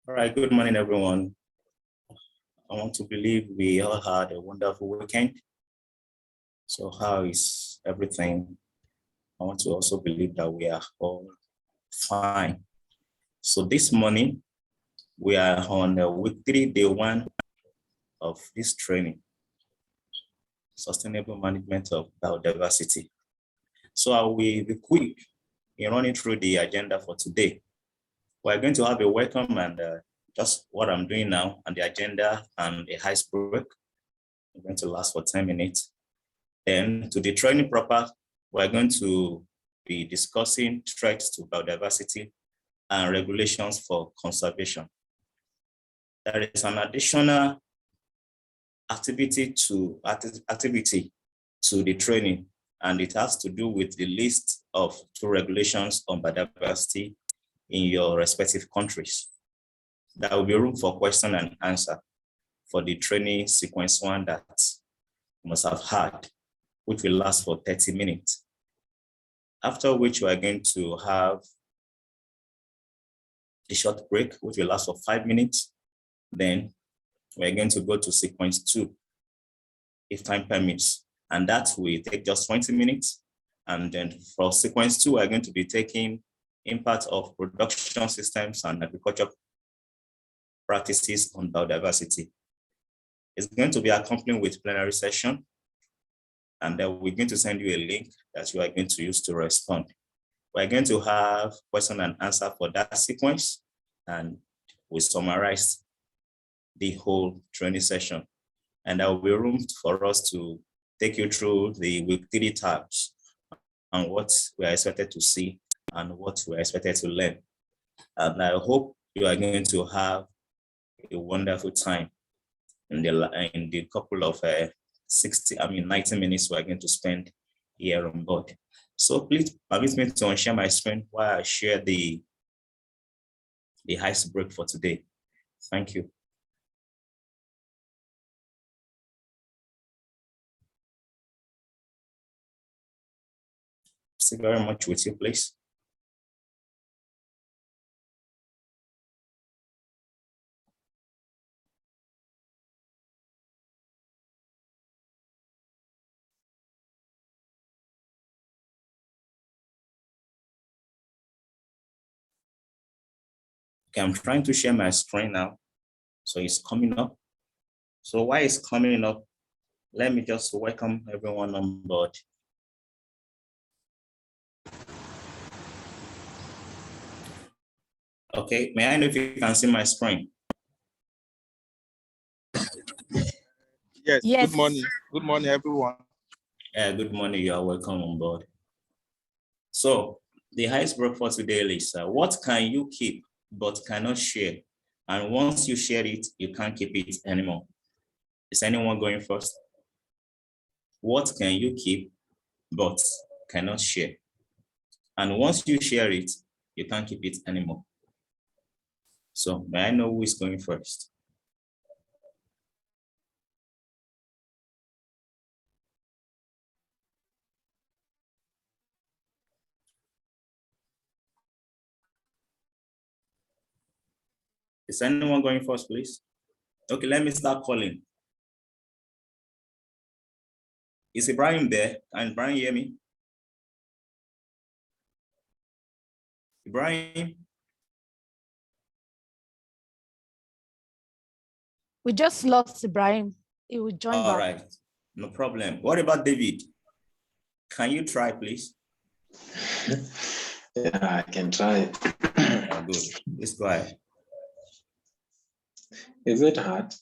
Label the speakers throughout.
Speaker 1: All right, good morning, everyone. I want to believe we all had a wonderful weekend. So how is everything? I want to also believe that we are all fine. So this morning, we are on week 3, day 1 of this training, Sustainable Management of Biodiversity. So I will be quick in running through the agenda for today. We're going to have a welcome and just what I'm doing now and the agenda and a ice break. It's going to last for 10 minutes. Then to the training proper, we're going to be discussing threats to biodiversity and regulations for conservation. There is an additional activity to the training, and it has to do with the list of 2 regulations on biodiversity in your respective countries. There will be room for question and answer for the training sequence 1 that you must have had, which will last for 30 minutes. After which we are going to have a short break, which will last for 5 minutes. Then we're going to go to sequence 2, if time permits, and that will take just 20 minutes. And then for sequence 2, we're going to be taking impact of production systems and agriculture practices on biodiversity. It's going to be accompanied with plenary session, and then we're going to send you a link that you are going to use to respond. We're going to have question and answer for that sequence, and we summarize the whole training session. And there will be room for us to take you through the week 3 tabs and what we are expected to see and what we are expected to learn. And I hope you are going to have a wonderful time in the couple of 90 minutes we're going to spend here on board. So please permit me to share my screen while I share the ice break for today. Thank you. Still very much with you, please. Okay, I'm trying to share my screen now. So it's coming up. So while it's coming up, let me just welcome everyone on board. Okay, may I know if you can see my screen?
Speaker 2: Yes. Good morning. Good morning, everyone.
Speaker 1: Good morning. You are welcome on board. So the iceberg for today is what can you keep but cannot share? And once you share it, you can't keep it anymore. Is anyone going first? What can you keep but cannot share? And once you share it, you can't keep it anymore. So may I know who is going first? Is anyone going first, please? Okay, let me start calling. Is Ibrahim there? Can Ibrahim hear me? Ibrahim?
Speaker 3: We just lost Ibrahim. He will join back.
Speaker 1: All right, no problem. What about David? Can you try, please?
Speaker 4: Yeah, I can try.
Speaker 1: Good. Let's go ahead.
Speaker 4: Is it hard?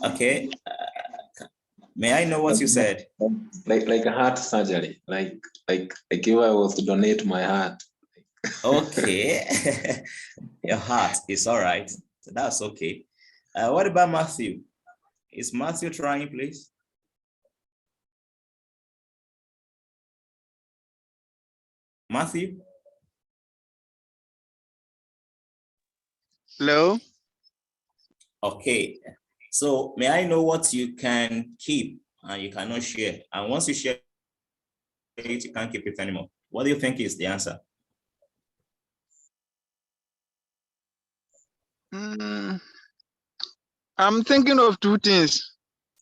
Speaker 1: Okay. May I know what you said?
Speaker 4: Like a heart surgery. Like if I was to donate my heart.
Speaker 1: Okay. Your heart is all right. So that's okay. What about Matthew? Is Matthew trying, please? Matthew?
Speaker 2: Hello?
Speaker 1: Okay. So may I know what you can keep and you cannot share? And once you share it, you can't keep it anymore. What do you think is the answer?
Speaker 2: I'm thinking of two things.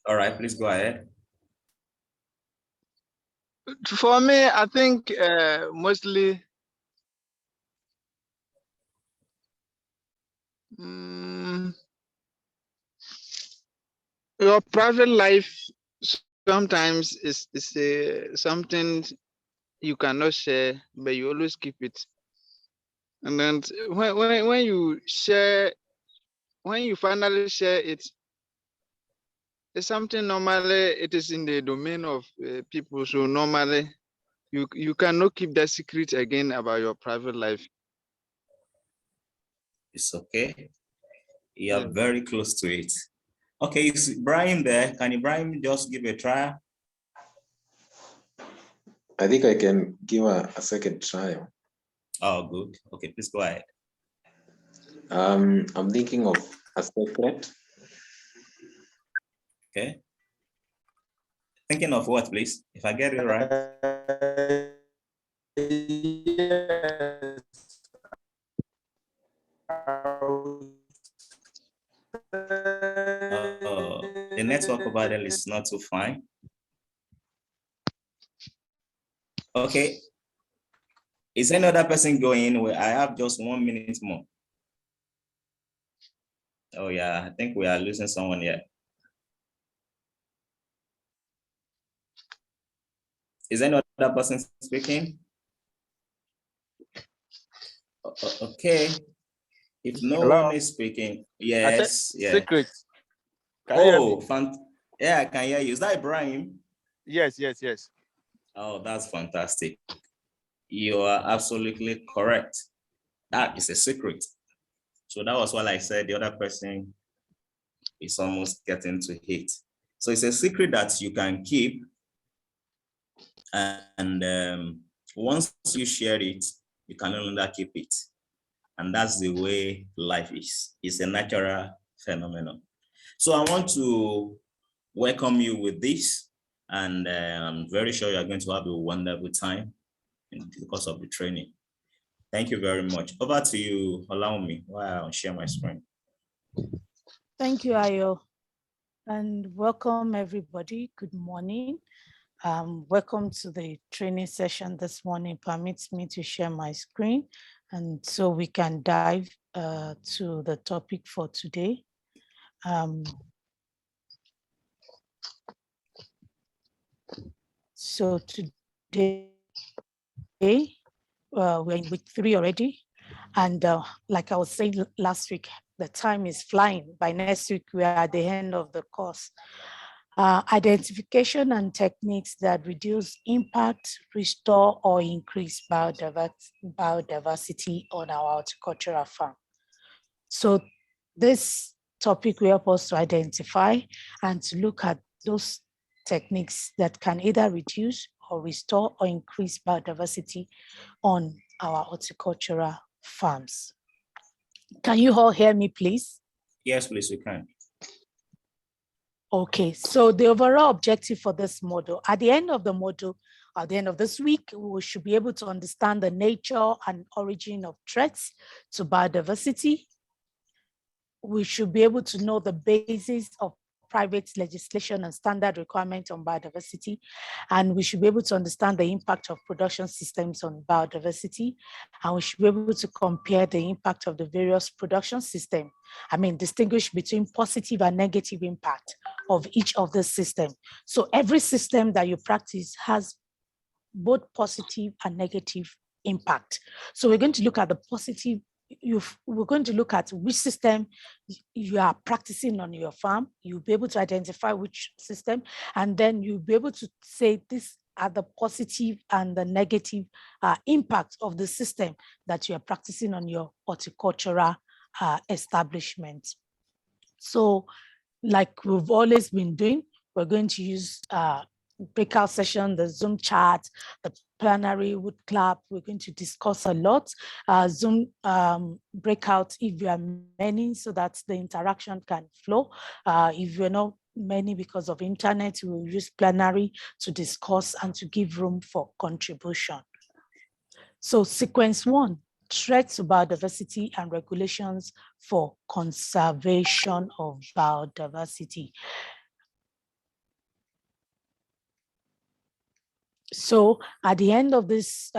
Speaker 1: All right, please go ahead.
Speaker 2: For me, I think mostly your private life sometimes is something you cannot share, but you always keep it. And then when you share, when you finally share it, it's something normally it is in the domain of people. So normally you cannot keep that secret again about your private life.
Speaker 1: It's okay. You are very close to it. Okay, is Ibrahim there? Can Ibrahim just give a try?
Speaker 4: I think I can give a second try.
Speaker 1: Oh, good. Okay, please go ahead.
Speaker 4: I'm thinking of a secret.
Speaker 1: Okay. Thinking of what, please? If I get it right. The network over there is not too fine. Okay. Is any other person going? Well, I have just 1 minute more. Oh yeah, I think we are losing someone here. Is any other person speaking? Okay. If no
Speaker 2: Hello?
Speaker 1: one is speaking, yes, yeah.
Speaker 2: Secret.
Speaker 1: Oh, yeah, I can hear you. Is that Ibrahim?
Speaker 2: Yes.
Speaker 1: Oh, that's fantastic. You are absolutely correct. That is a secret. So that was what I said. The other person is almost getting to hit. So it's a secret that you can keep. And once you share it, you can no longer keep it. And that's the way life is. It's a natural phenomenon. So I want to welcome you with this. And I'm very sure you're going to have a wonderful time because of the training. Thank you very much. Over to you. Allow me while I share my screen.
Speaker 3: Thank you, Ayo. And welcome everybody. Good morning. Welcome to the training session this morning. Permits me to share my screen, and so we can dive to the topic for today. So today, we're in week 3 already. And like I was saying last week, the time is flying. By next week, we are at the end of the course. Identification and techniques that reduce impact, restore, or increase biodiversity on our horticultural farm. So this topic will help us to identify and to look at those techniques that can either reduce or restore or increase biodiversity on our horticultural farms. Can you all hear me, please?
Speaker 1: Yes, please, we can.
Speaker 3: Okay, so the overall objective for this model, at the end of the model, at the end of this week, we should be able to understand the nature and origin of threats to biodiversity. We should be able to know the basis of private legislation and standard requirements on biodiversity. And we should be able to understand the impact of production systems on biodiversity. And we should be able to compare the impact of the various production systems. I mean, distinguish between positive and negative impact of each of the systems. So every system that you practice has both positive and negative impact. So we're going to look at the positive. We're going to look at which system you are practicing on your farm. You'll be able to identify which system, and then you'll be able to say these are the positive and the negative impact of the system that you are practicing on your horticultural establishment. So like we've always been doing, we're going to use breakout session, the Zoom chat, the plenary wood clap. We're going to discuss a lot. Zoom breakout if you are many, so that the interaction can flow. If you're not many because of internet, we will use plenary to discuss and to give room for contribution. So sequence 1, threats to biodiversity and regulations for conservation of biodiversity. So at the end of this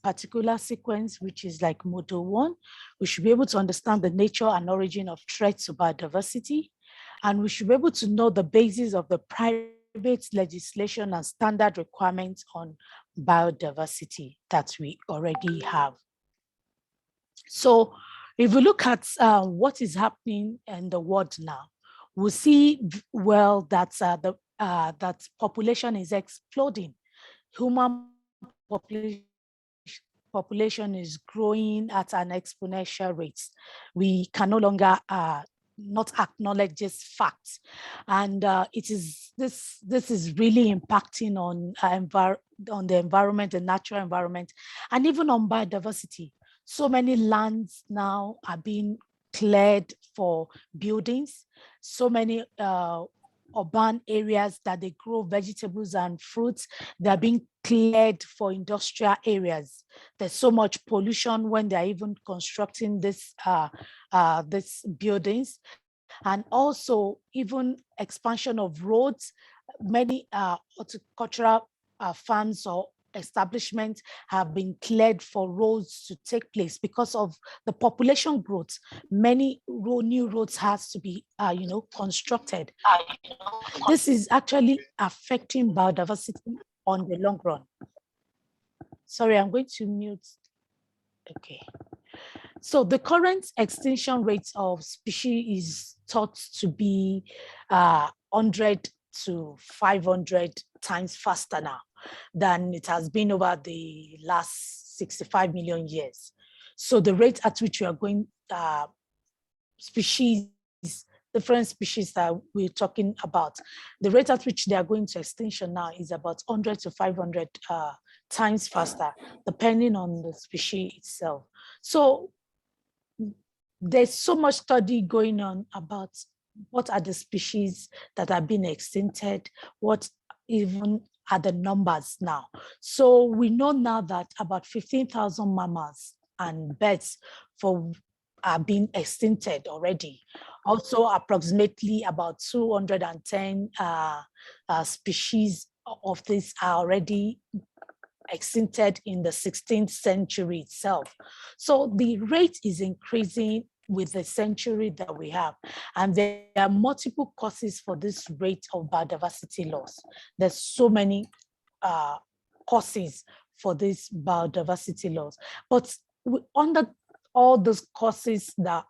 Speaker 3: particular sequence, which is like Module 1, we should be able to understand the nature and origin of threats to biodiversity, and we should be able to know the basis of the private legislation and standard requirements on biodiversity that we already have. So if we look at what is happening in the world now, we'll see well that that population is exploding. Human population is growing at an exponential rate. We can no longer not acknowledge this fact, and it is this is really impacting on the environment, the natural environment, and even on biodiversity. So many lands now are being cleared for buildings. So many urban areas that they grow vegetables and fruits, they're being cleared for industrial areas. There's so much pollution when they're even constructing this buildings, and also even expansion of roads. Many horticultural farms or establishments have been cleared for roads to take place because of the population growth. Many new roads has to be constructed. This is actually affecting biodiversity on the long run. Sorry, I'm going to mute. Okay. So the current extinction rate of species is thought to be 100 to 500 times faster now than it has been over the last 65 million years. So the rate at which we are going, different species that we're talking about, the rate at which they are going to extinction now is about 100 to 500 times faster, depending on the species itself. So there's so much study going on about what are the species that are being extincted, what even are the numbers now. So we know now that about 15,000 mammals and birds are being extincted already. Also, approximately about 210 species of this are already extincted in the 16th century itself. So the rate is increasing with the century that we have. And there are multiple causes for this rate of biodiversity loss. There's so many causes for this biodiversity loss. But under all those causes that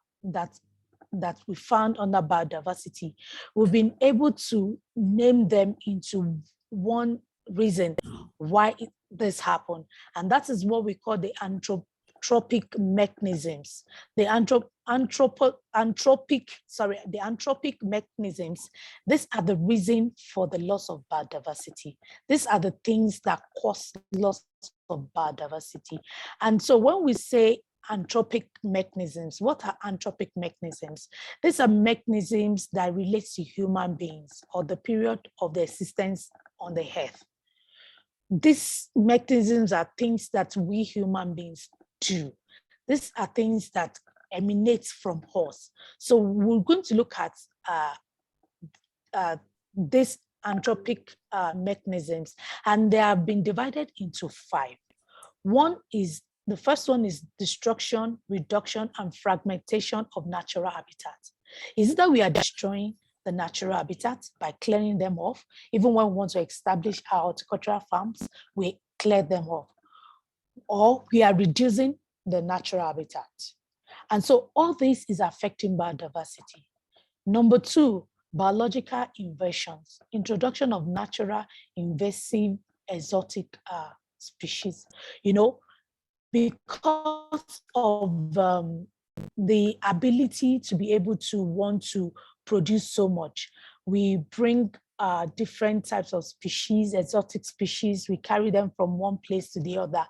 Speaker 3: we found under biodiversity, we've been able to name them into one reason why this happened, and that is what we call the anthropic mechanisms. The anthropic mechanisms. These are the reason for the loss of biodiversity. These are the things that cause loss of biodiversity. And so when we say anthropic mechanisms, what are anthropic mechanisms? These are mechanisms that relate to human beings or the period of their existence on the earth. These mechanisms are things that we human beings do. These are things that emanate from us. So we're going to look at these anthropic mechanisms, and they have been divided into 5. The first one is destruction, reduction, and fragmentation of natural habitats. Is it that we are destroying the natural habitats by clearing them off? Even when we want to establish our horticultural farms, we clear them off. Or we are reducing the natural habitat. And so all this is affecting biodiversity. Number 2, biological invasions, introduction of natural, invasive, exotic species. Because of the ability to be able to want to produce so much, we bring different types of species, exotic species, we carry them from one place to the other.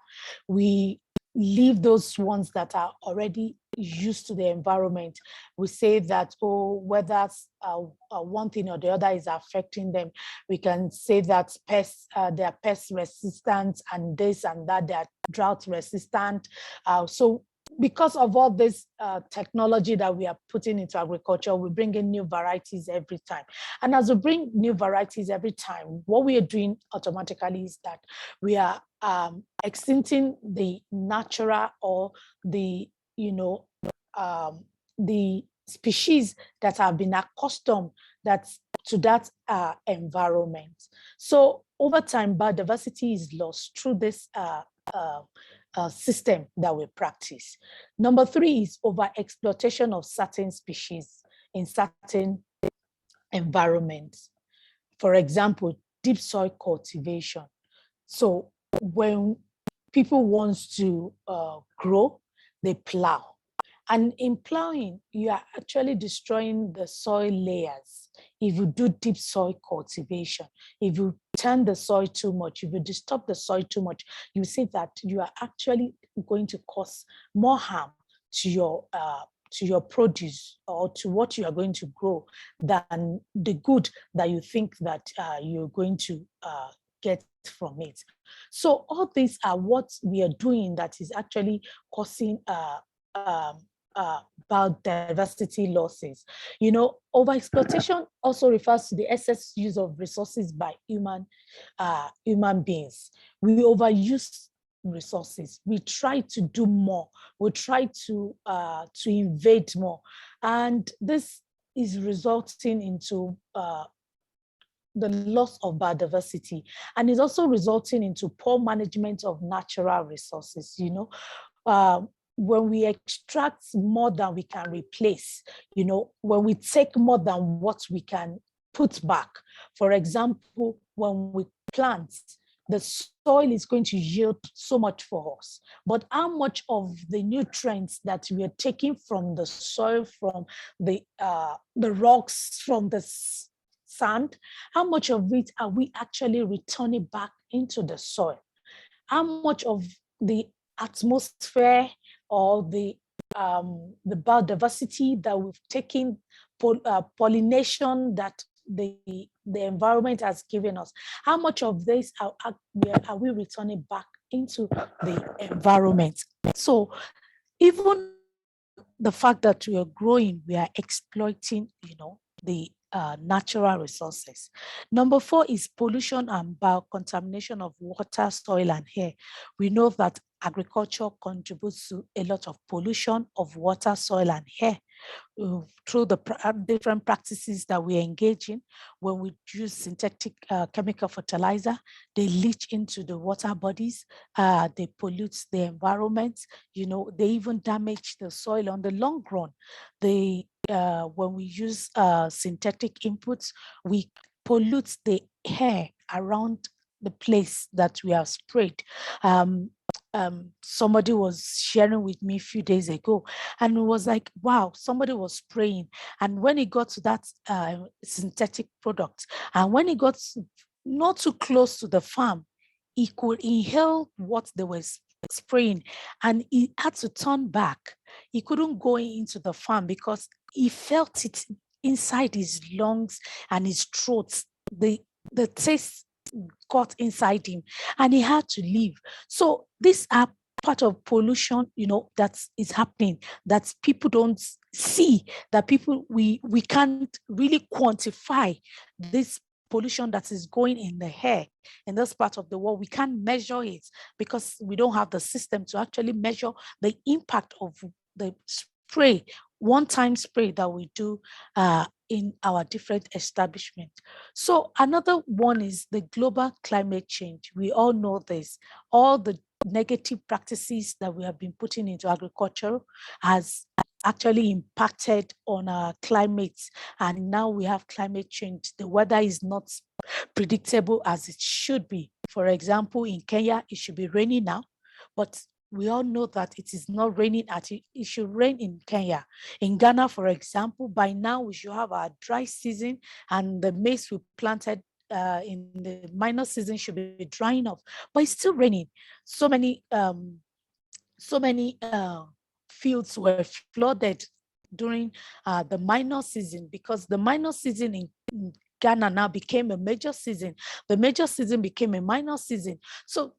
Speaker 3: We leave those ones that are already used to the environment. We say that, whether one thing or the other is affecting them. We can say that they are pest resistant and this and that, they are drought resistant. So because of all this technology that we are putting into agriculture, we bring in new varieties every time. And as we bring new varieties every time, what we are doing automatically is that we are extincting the natural or the, the species that have been accustomed to that environment. So over time, biodiversity is lost through this system that we practice. Number 3 is overexploitation of certain species in certain environments. For example, deep soil cultivation. So when people want to grow, they plow. And in plowing, you are actually destroying the soil layers. If you do deep soil cultivation, if you turn the soil too much, if you disturb the soil too much, you see that you are actually going to cause more harm to your produce or to what you are going to grow than the good that you think that you're going to get from it. So all these are what we are doing that is actually causing biodiversity losses. Overexploitation also refers to the excess use of resources by human beings. We overuse resources. We try to do more. We try to invade more, and this is resulting into the loss of biodiversity, and is also resulting into poor management of natural resources. When we extract more than we can replace, when we take more than what we can put back. For example, when we plant, the soil is going to yield so much for us, but how much of the nutrients that we are taking from the soil, from the rocks, from the sand, how much of it are we actually returning back into the soil? How much of the atmosphere or the biodiversity that we've taken, pollination that the environment has given us, how much of this are we returning back into the environment? So even the fact that we are growing, we are exploiting, the natural resources. Number 4 is pollution and biocontamination of water, soil, and air. We know that agriculture contributes to a lot of pollution of water, soil, and air through the different practices that we engage in. When we use synthetic chemical fertilizer, they leach into the water bodies, they pollute the environment, they even damage the soil on the long run. When we use synthetic inputs, we pollute the air around the place that we have sprayed. Somebody was sharing with me a few days ago, and it was like, wow, somebody was spraying, and when it got to that synthetic product, and when it got not too close to the farm, he could inhale what they were spraying, and he had to turn back. He couldn't go into the farm because he felt it inside his lungs and his throat. The taste got inside him, and he had to leave. So these are part of pollution, that is happening, that people don't see, that we can't really quantify this pollution that is going in the air in this part of the world. We can't measure it because we don't have the system to actually measure the impact of the spray, one-time spray that we do in our different establishments. So another one is the global climate change. We all know this. All the negative practices that we have been putting into agriculture has actually impacted on our climate, and now we have climate change. The weather is not predictable as it should be. For example, in Kenya, it should be raining now, but we all know that it is not raining it should rain in Kenya. In Ghana, for example, by now we should have our dry season, and the maize we planted in the minor season should be drying off, but it's still raining. So many fields were flooded during the minor season, because the minor season in Ghana now became a major season. The major season became a minor season. So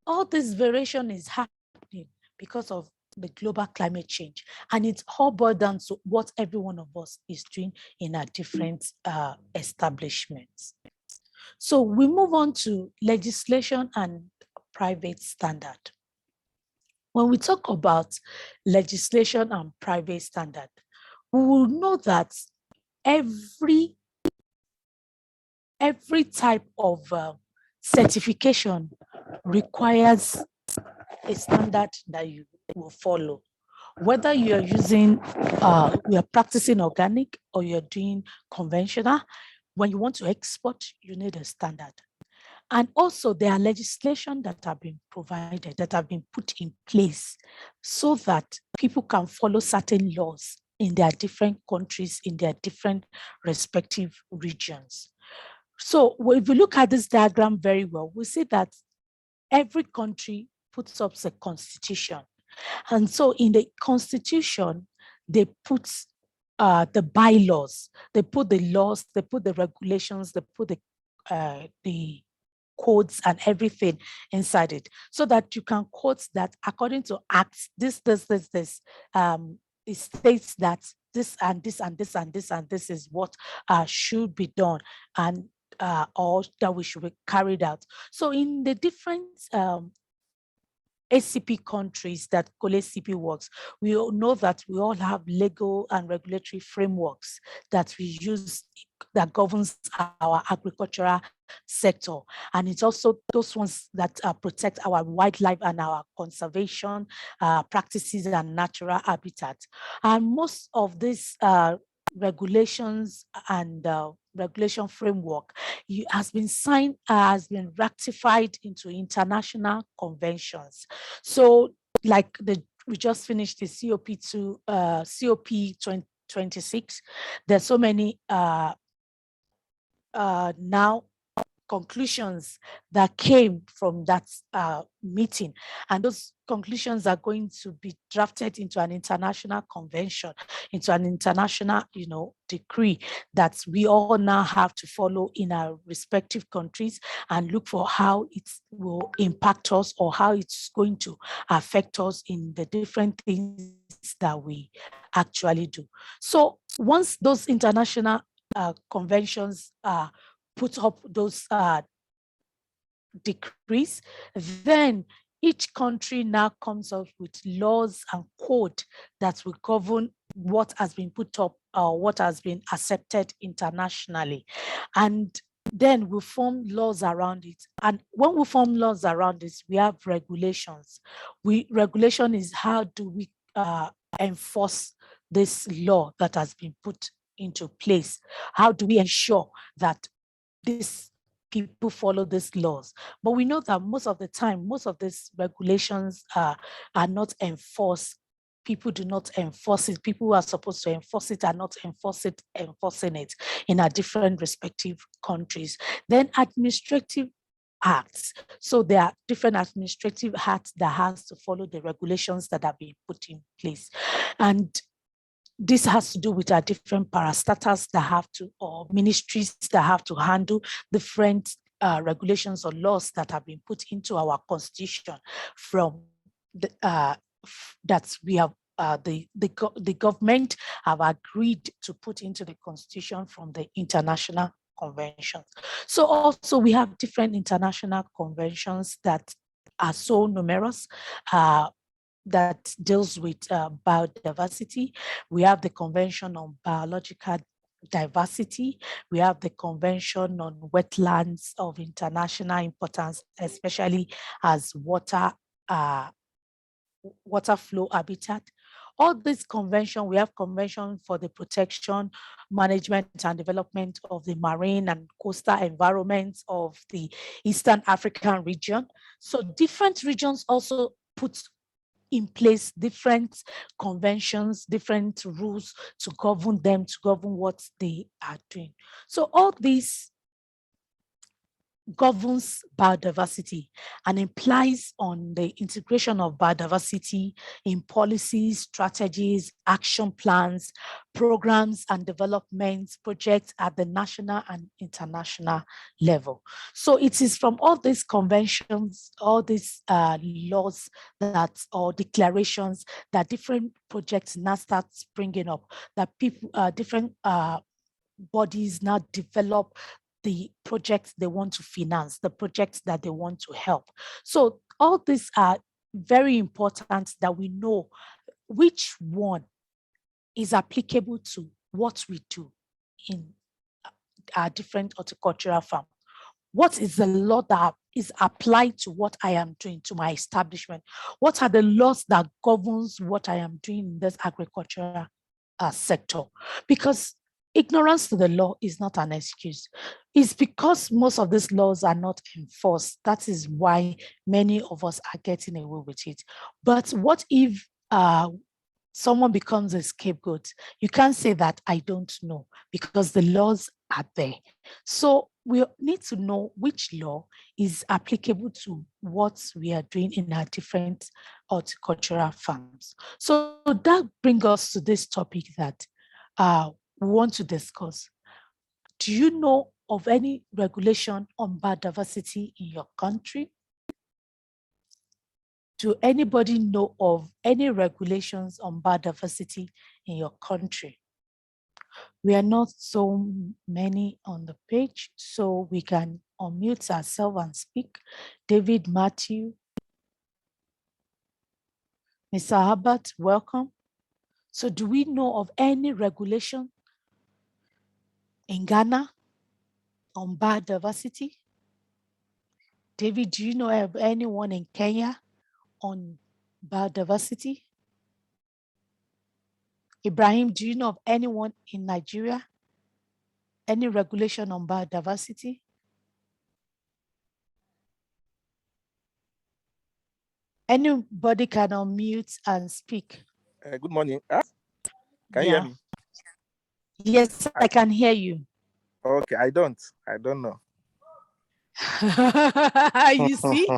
Speaker 3: all this variation is happening because of the global climate change. And it's all boiled down to what every one of us is doing in our different establishments. So we move on to legislation and private standard. When we talk about legislation and private standard, we will know that every type of certification requires a standard that you will follow. Whether you are using, you are practicing organic or you're doing conventional, when you want to export, you need a standard. And also there are legislation that have been provided, that have been put in place so that people can follow certain laws in their different countries, in their different respective regions. So if we look at this diagram very well, we see that every country puts up a constitution. And so in the constitution, they put the bylaws, they put the laws, they put the regulations, they put the codes and everything inside it, so that you can quote that according to acts, this, it states that this and this and this and this and this is what should be done, and or that we should be carried out. So in the different ACP countries that CP works, we all know that we all have legal and regulatory frameworks that we use that governs our agricultural sector. And it's also those ones that protect our wildlife and our conservation practices and natural habitat. And most of these regulations and regulation framework has been signed, has been ratified into international conventions. So like we just finished the COP2, COP 2026, there's so many now conclusions that came from that meeting, and those conclusions are going to be drafted into an international convention, into an international, decree that we all now have to follow in our respective countries and look for how it will impact us or how it's going to affect us in the different things that we actually do. So once those international conventions put up those decrees, then each country now comes up with laws and code that will govern what has been put up or what has been accepted internationally. And then we form laws around it. And when we form laws around this, we have regulations. Regulation is how do we enforce this law that has been put into place? How do we ensure that these people follow these laws? But we know that most of the time, most of these regulations are not enforced. People do not enforce it. People who are supposed to enforce it are not enforcing it in our different respective countries. Then administrative acts. So there are different administrative acts that has to follow the regulations that have been put in place. And this has to do with our different parastatals that have to, or ministries that have to handle different regulations or laws that have been put into our constitution from the, that we have, the government have agreed to put into the constitution from the international conventions. So also we have different international conventions that are so numerous, that deals with biodiversity. We have the Convention on Biological Diversity. We have the Convention on Wetlands of International Importance, especially as water flow habitat. All this convention, we have convention for the protection, management and development of the marine and coastal environments of the Eastern African region. So different regions also put in place different conventions, different rules to govern them, to govern what they are doing. So all these governs biodiversity and implies on the integration of biodiversity in policies, strategies, action plans, programs, and development projects at the national and international level. So it is from all these conventions, all these laws that or declarations that different projects now start springing up, that people, different bodies now develop the projects they want to finance, the projects that they want to help. So all these are very important that we know which one is applicable to what we do in our different horticultural farm. What is the law that is applied to what I am doing, to my establishment? What are the laws that governs what I am doing in this agricultural sector? Because ignorance to the law is not an excuse. It's because most of these laws are not enforced. That is why many of us are getting away with it. But what if someone becomes a scapegoat? You can't say that I don't know because the laws are there. So we need to know which law is applicable to what we are doing in our different horticultural farms. So that brings us to this topic that we want to discuss. Do you know of any regulation on biodiversity in your country? Do anybody know of any regulations on biodiversity in your country? We are not so many on the page, so we can unmute ourselves and speak. David, Matthew, Mr. Herbert, welcome. So do we know of any regulation in Ghana on biodiversity? David, do you know of anyone in Kenya on biodiversity? Ibrahim, do you know of anyone in Nigeria? Any regulation on biodiversity? Anybody can unmute and speak.
Speaker 5: Good morning. Can you hear me?
Speaker 3: Yes, I can hear you.
Speaker 5: Okay, I don't know.
Speaker 3: You see?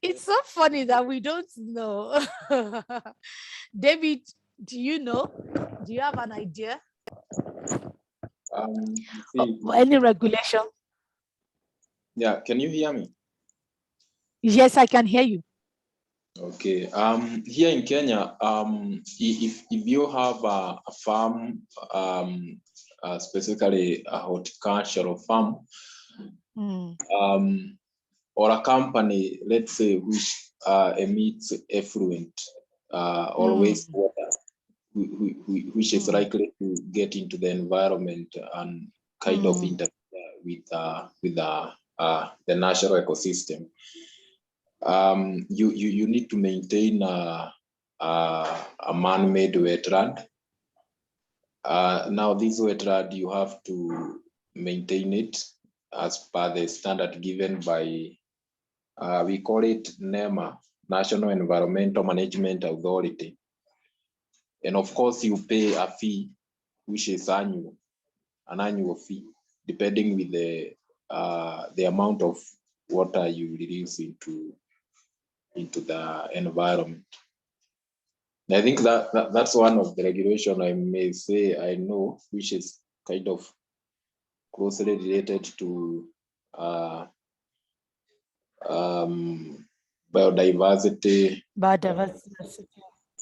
Speaker 3: It's so funny that we don't know. David, do you know? Do you have an idea? Any regulation?
Speaker 4: Yeah, can you hear me?
Speaker 3: Yes, I can hear you.
Speaker 4: Okay. Here in Kenya, if you have a farm, specifically a horticultural farm, or a company, let's say, which emits effluent or wastewater, which is likely to get into the environment and kind of interfere with the natural ecosystem. You need to maintain a man-made wetland. Now, this wetland, you have to maintain it as per the standard given by, we call it NEMA, National Environmental Management Authority. And of course, you pay a fee, which is an annual fee, depending with the amount of water you release into the environment. And I think that's one of the regulation I may say I know, which is kind of closely related to biodiversity.
Speaker 3: Biodiversity.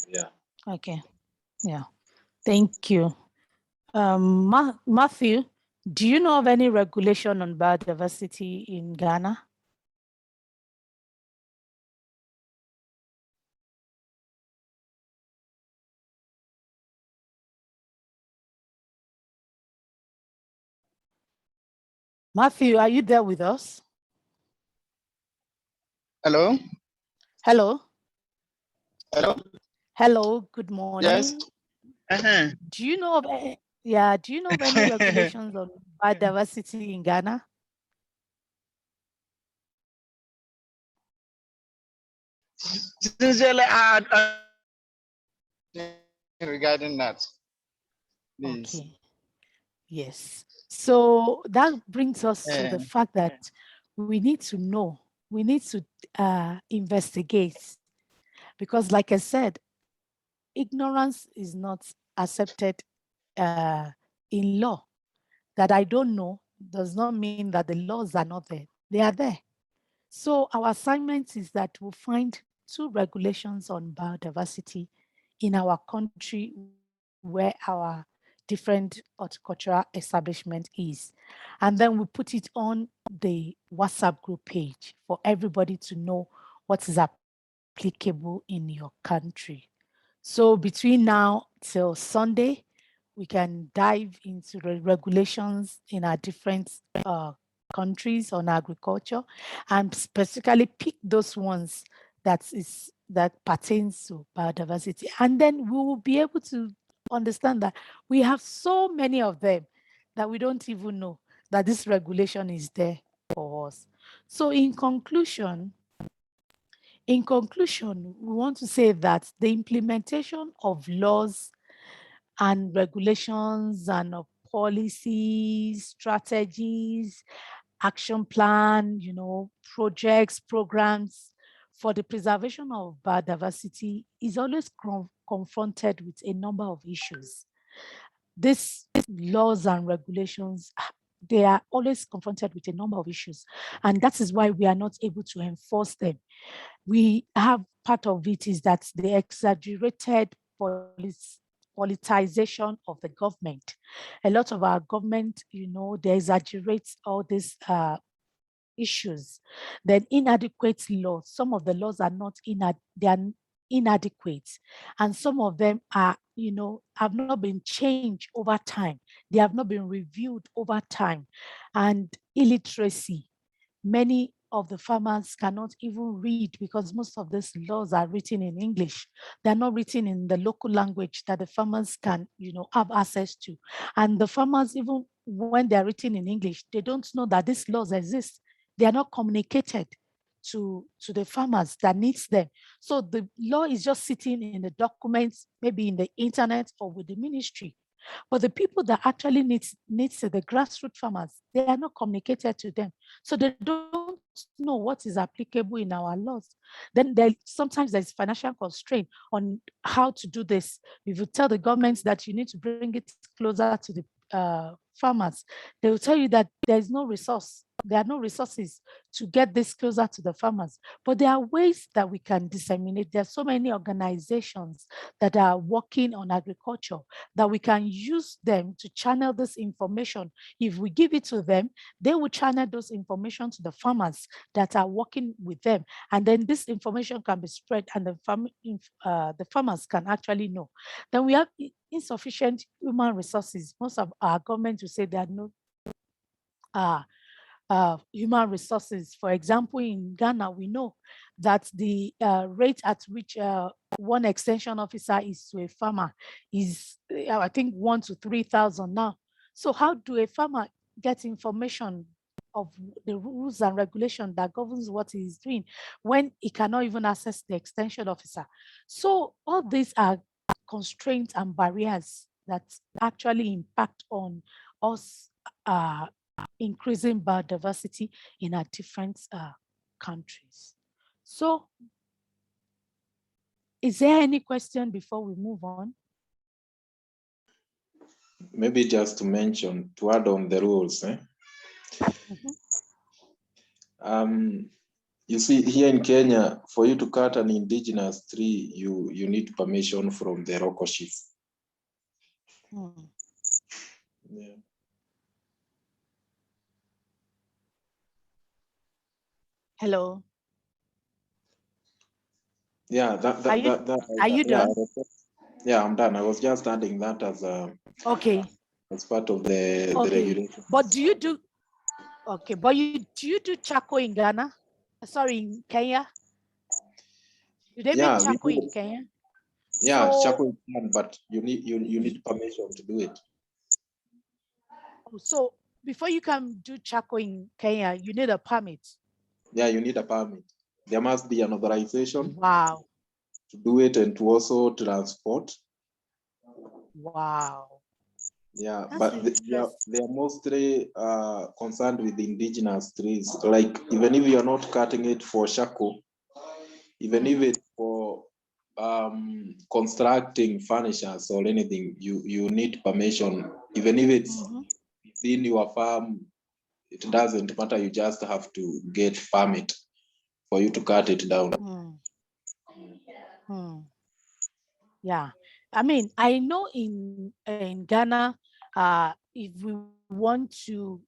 Speaker 4: Yeah.
Speaker 3: Okay. Yeah. Thank you. Matthew, do you know of any regulation on biodiversity in Ghana? Matthew, are you there with us?
Speaker 2: Hello?
Speaker 3: Hello?
Speaker 2: Hello?
Speaker 3: Hello, good morning.
Speaker 2: Yes.
Speaker 3: Do you know of do you know of any regulations on biodiversity in Ghana?
Speaker 2: Sincerely, regarding that. Please.
Speaker 3: Okay. Yes. So that brings us to the fact that we need to know, we need to investigate, because like I said, ignorance is not accepted in law. That I don't know does not mean that the laws are not there. They are there. So our assignment is that we'll find 2 regulations on biodiversity in our country where our different horticultural establishment is. And then we put it on the WhatsApp group page for everybody to know what is applicable in your country. So between now till Sunday, we can dive into the regulations in our different countries on agriculture and specifically pick those ones that pertains to biodiversity. And then we will be able to understand that we have so many of them that we don't even know that this regulation is there for us. So in conclusion, we want to say that the implementation of laws and regulations and policies, strategies, action plan, projects, programs for the preservation of biodiversity is always confronted with a number of issues. These laws and regulations, they are always confronted with a number of issues, and that is why we are not able to enforce them. We have part of it is that the exaggerated politicization of the government. A lot of our government, they exaggerate all these issues. Then inadequate laws. Some of the laws are not they are inadequate, and some of them are, have not been changed over time. They have not been reviewed over time. And illiteracy. Many of the farmers cannot even read because most of these laws are written in English. They're not written in the local language that the farmers can, have access to. And the farmers, even when they're written in English, they don't know that these laws exist. They are not communicated to the farmers that needs them. So the law is just sitting in the documents, maybe in the internet or with the ministry. But the people that actually needs the grassroots farmers, they are not communicated to them. So they don't know what is applicable in our laws. Then sometimes there's financial constraint on how to do this. If you tell the government that you need to bring it closer to the farmers, they will tell you that there's no resource. There are no resources to get this closer to the farmers. But there are ways that we can disseminate. There are so many organizations that are working on agriculture that we can use them to channel this information. If we give it to them, they will channel those information to the farmers that are working with them. And then this information can be spread and the farmers can actually know. Then we have insufficient human resources. Most of our government will say there are no human resources. For example, in Ghana, we know that the rate at which one extension officer is to a farmer is, I think, 1,000 to 3,000 now. So how do a farmer get information of the rules and regulations that governs what he is doing when he cannot even access the extension officer? So all these are constraints and barriers that actually impact on us increasing biodiversity in our different countries. So, is there any question before we move on?
Speaker 4: Maybe just to mention, to add on the rules. You see, here in Kenya, for you to cut an indigenous tree, you need permission from the local chief. Yeah.
Speaker 3: Hello.
Speaker 4: Yeah,
Speaker 3: are you done?
Speaker 4: Yeah, I'm done. I was just adding that as
Speaker 3: okay,
Speaker 4: as part of the regulation.
Speaker 3: But do you do charcoal in Ghana? Sorry, in Kenya? Do they make charcoal in Kenya?
Speaker 4: Yeah, charcoal is done, but you need permission to do it.
Speaker 3: So before you can do charcoal in Kenya, you need a permit.
Speaker 4: Yeah, you need a permit. There must be an authorization.
Speaker 3: Wow.
Speaker 4: To do it and to also transport.
Speaker 3: Wow.
Speaker 4: Yeah,
Speaker 3: That's
Speaker 4: but
Speaker 3: interesting.
Speaker 4: they are mostly concerned with indigenous trees. Like even if you're not cutting it for charcoal, even if it's for constructing furnitures or anything, you need permission. Even if it's within your farm, it doesn't matter. You just have to get permit for you to cut it down.
Speaker 3: Yeah, I mean, I know in Ghana, if we want to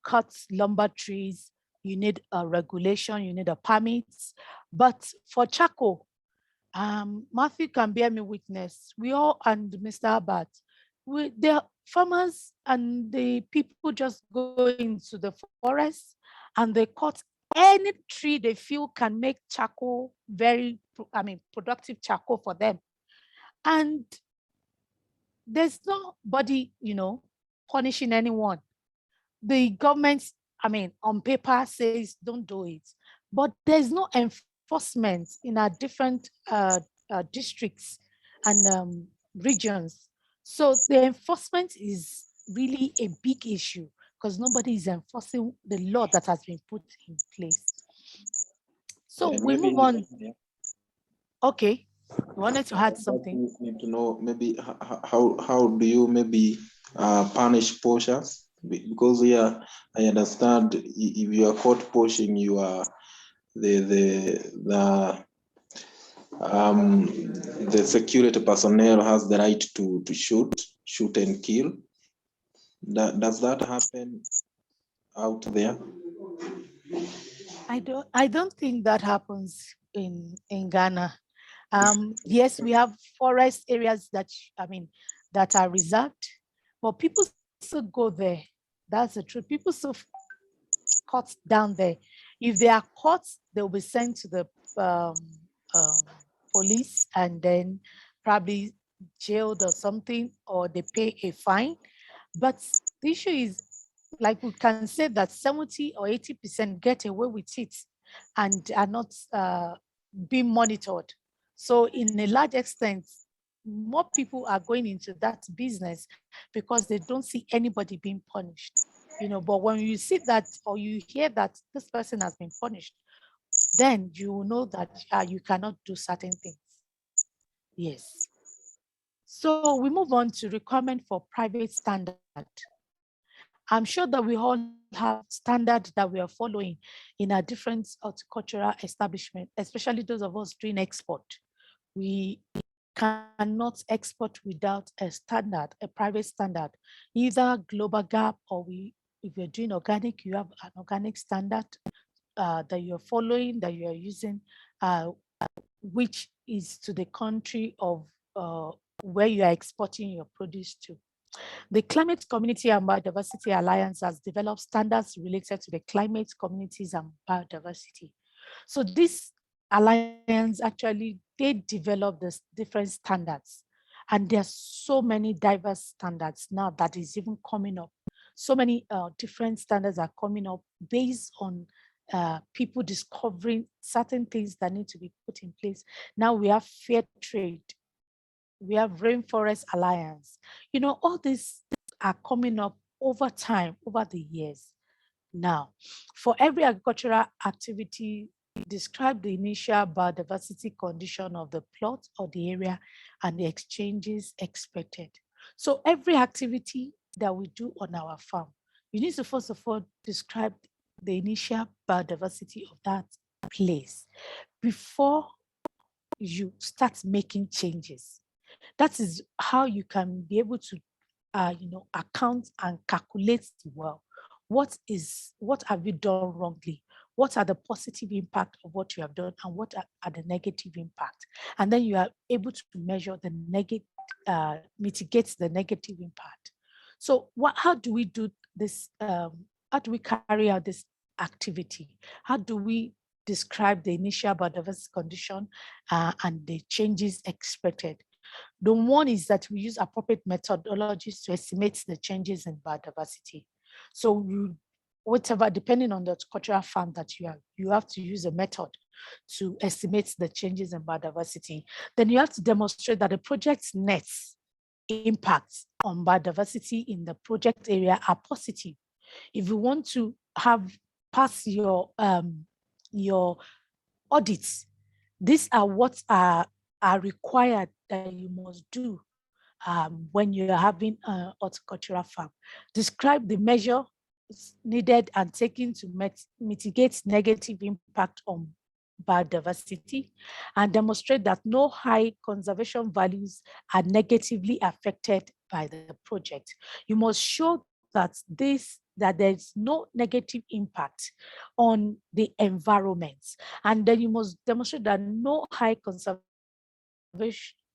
Speaker 3: cut lumber trees, you need a regulation, you need a permit. But for charcoal, Matthew can bear me witness. We all and Mr. Abbott, the farmers and the people just go into the forest and they cut any tree they feel can make charcoal productive charcoal for them. And there's nobody, punishing anyone. The government, on paper says don't do it, but there's no enforcement in our different districts and regions. So the enforcement is really a big issue because nobody is enforcing the law that has been put in place. So we move on. Okay, you wanted to add something?
Speaker 4: Need to know maybe how do you maybe punish poachers? Because I understand if you are caught poaching, you are the security personnel has the right to shoot and kill. Does that happen out there?
Speaker 3: I don't think that happens in Ghana. Yes, we have forest areas that are reserved, but people still go there. That's the truth. People still cut down there. If they are caught, they'll be sent to the police and then probably jailed or something, or they pay a fine. But the issue is, like we can say that 70 or 80% get away with it and are not being monitored. So in a large extent, more people are going into that business because they don't see anybody being punished. But when you see that or you hear that this person has been punished, then you will know that you cannot do certain things. Yes. So we move on to requirement for private standard. I'm sure that we all have standards that we are following in our different horticultural establishment, especially those of us doing export. We cannot export without a standard, a private standard, either global gap or if you're doing organic, you have an organic standard that you're following, that you're using, which is to the country of where you are exporting your produce to. The Climate Community and Biodiversity Alliance has developed standards related to the climate, communities, and biodiversity. So this alliance actually, they develop this different standards. And there's so many diverse standards now that is even coming up. So many different standards are coming up based on people discovering certain things that need to be put in place. Now we have fair trade, we have Rainforest Alliance. All these are coming up over time, over the years. Now, for every agricultural activity, describe the initial biodiversity condition of the plot or the area and the exchanges expected. So every activity that we do on our farm, you need to first of all describe the initial biodiversity of that place before you start making changes. That is how you can be able to, account and calculate well. What have you done wrongly? What are the positive impact of what you have done, and what are the negative impact? And then you are able to measure the negative, mitigate the negative impact. So how do we do this? How do we carry out this activity? How do we describe the initial biodiversity condition and the changes expected? The one is that we use appropriate methodologies to estimate the changes in biodiversity. So whatever, depending on the cultural farm that you have to use a method to estimate the changes in biodiversity. Then you have to demonstrate that the project's nets impacts on biodiversity in the project area are positive. If you want to pass your audits, these are what are required that you must do when you're having an horticultural farm. Describe the measure needed and taken to mitigate negative impact on biodiversity, and demonstrate that no high conservation values are negatively affected by the project. You must show that there's no negative impact on the environment, and then you must demonstrate that no high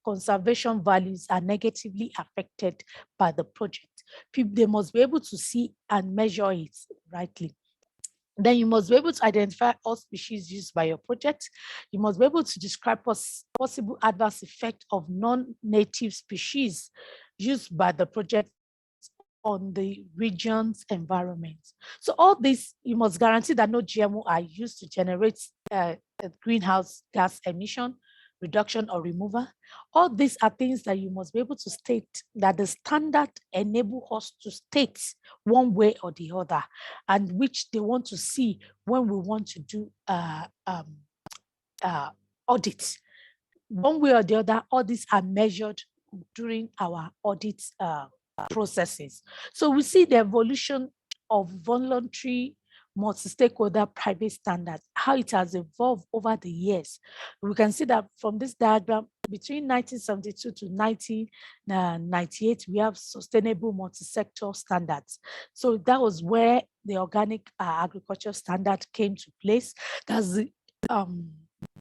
Speaker 3: conservation values are negatively affected by the project. They must be able to see and measure it rightly. Then you must be able to identify all species used by your project. You must be able to describe possible adverse effect of non-native species used by the project on the region's environment. So all this, you must guarantee that no GMO are used to generate greenhouse gas emission, reduction or removal. All these are things that you must be able to state, that the standard enable us to state one way or the other, and which they want to see when we want to do audits. One way or the other, all these are measured during our audit processes. So we see the evolution of voluntary multi-stakeholder private standards, how it has evolved over the years. We can see that from this diagram, between 1972 to 1998, we have sustainable multi-sector standards. So that was where the organic agriculture standard came to place. That's the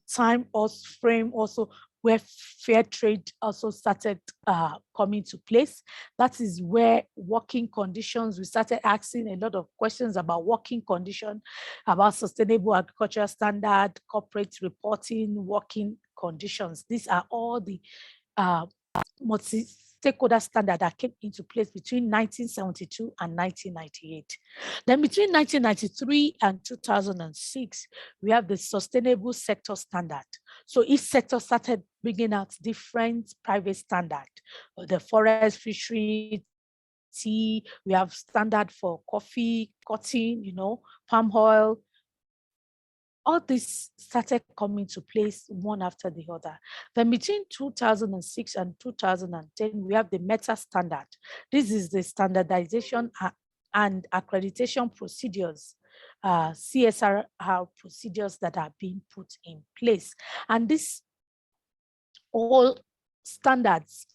Speaker 3: time or frame also where fair trade also started coming to place. That is where working conditions, we started asking a lot of questions about working condition, about sustainable agricultural standard, corporate reporting, working conditions. These are all the multi-stakeholder standard that came into place between 1972 and 1998. Then between 1993 and 2006, we have the sustainable sector standard. So each sector started bringing out different private standard. The forest, fishery, tea, we have standard for coffee, cotton, palm oil. All this started coming to place one after the other. Then between 2006 and 2010, we have the meta standard. This is the standardization and accreditation procedures, CSR procedures that are being put in place. And this all standards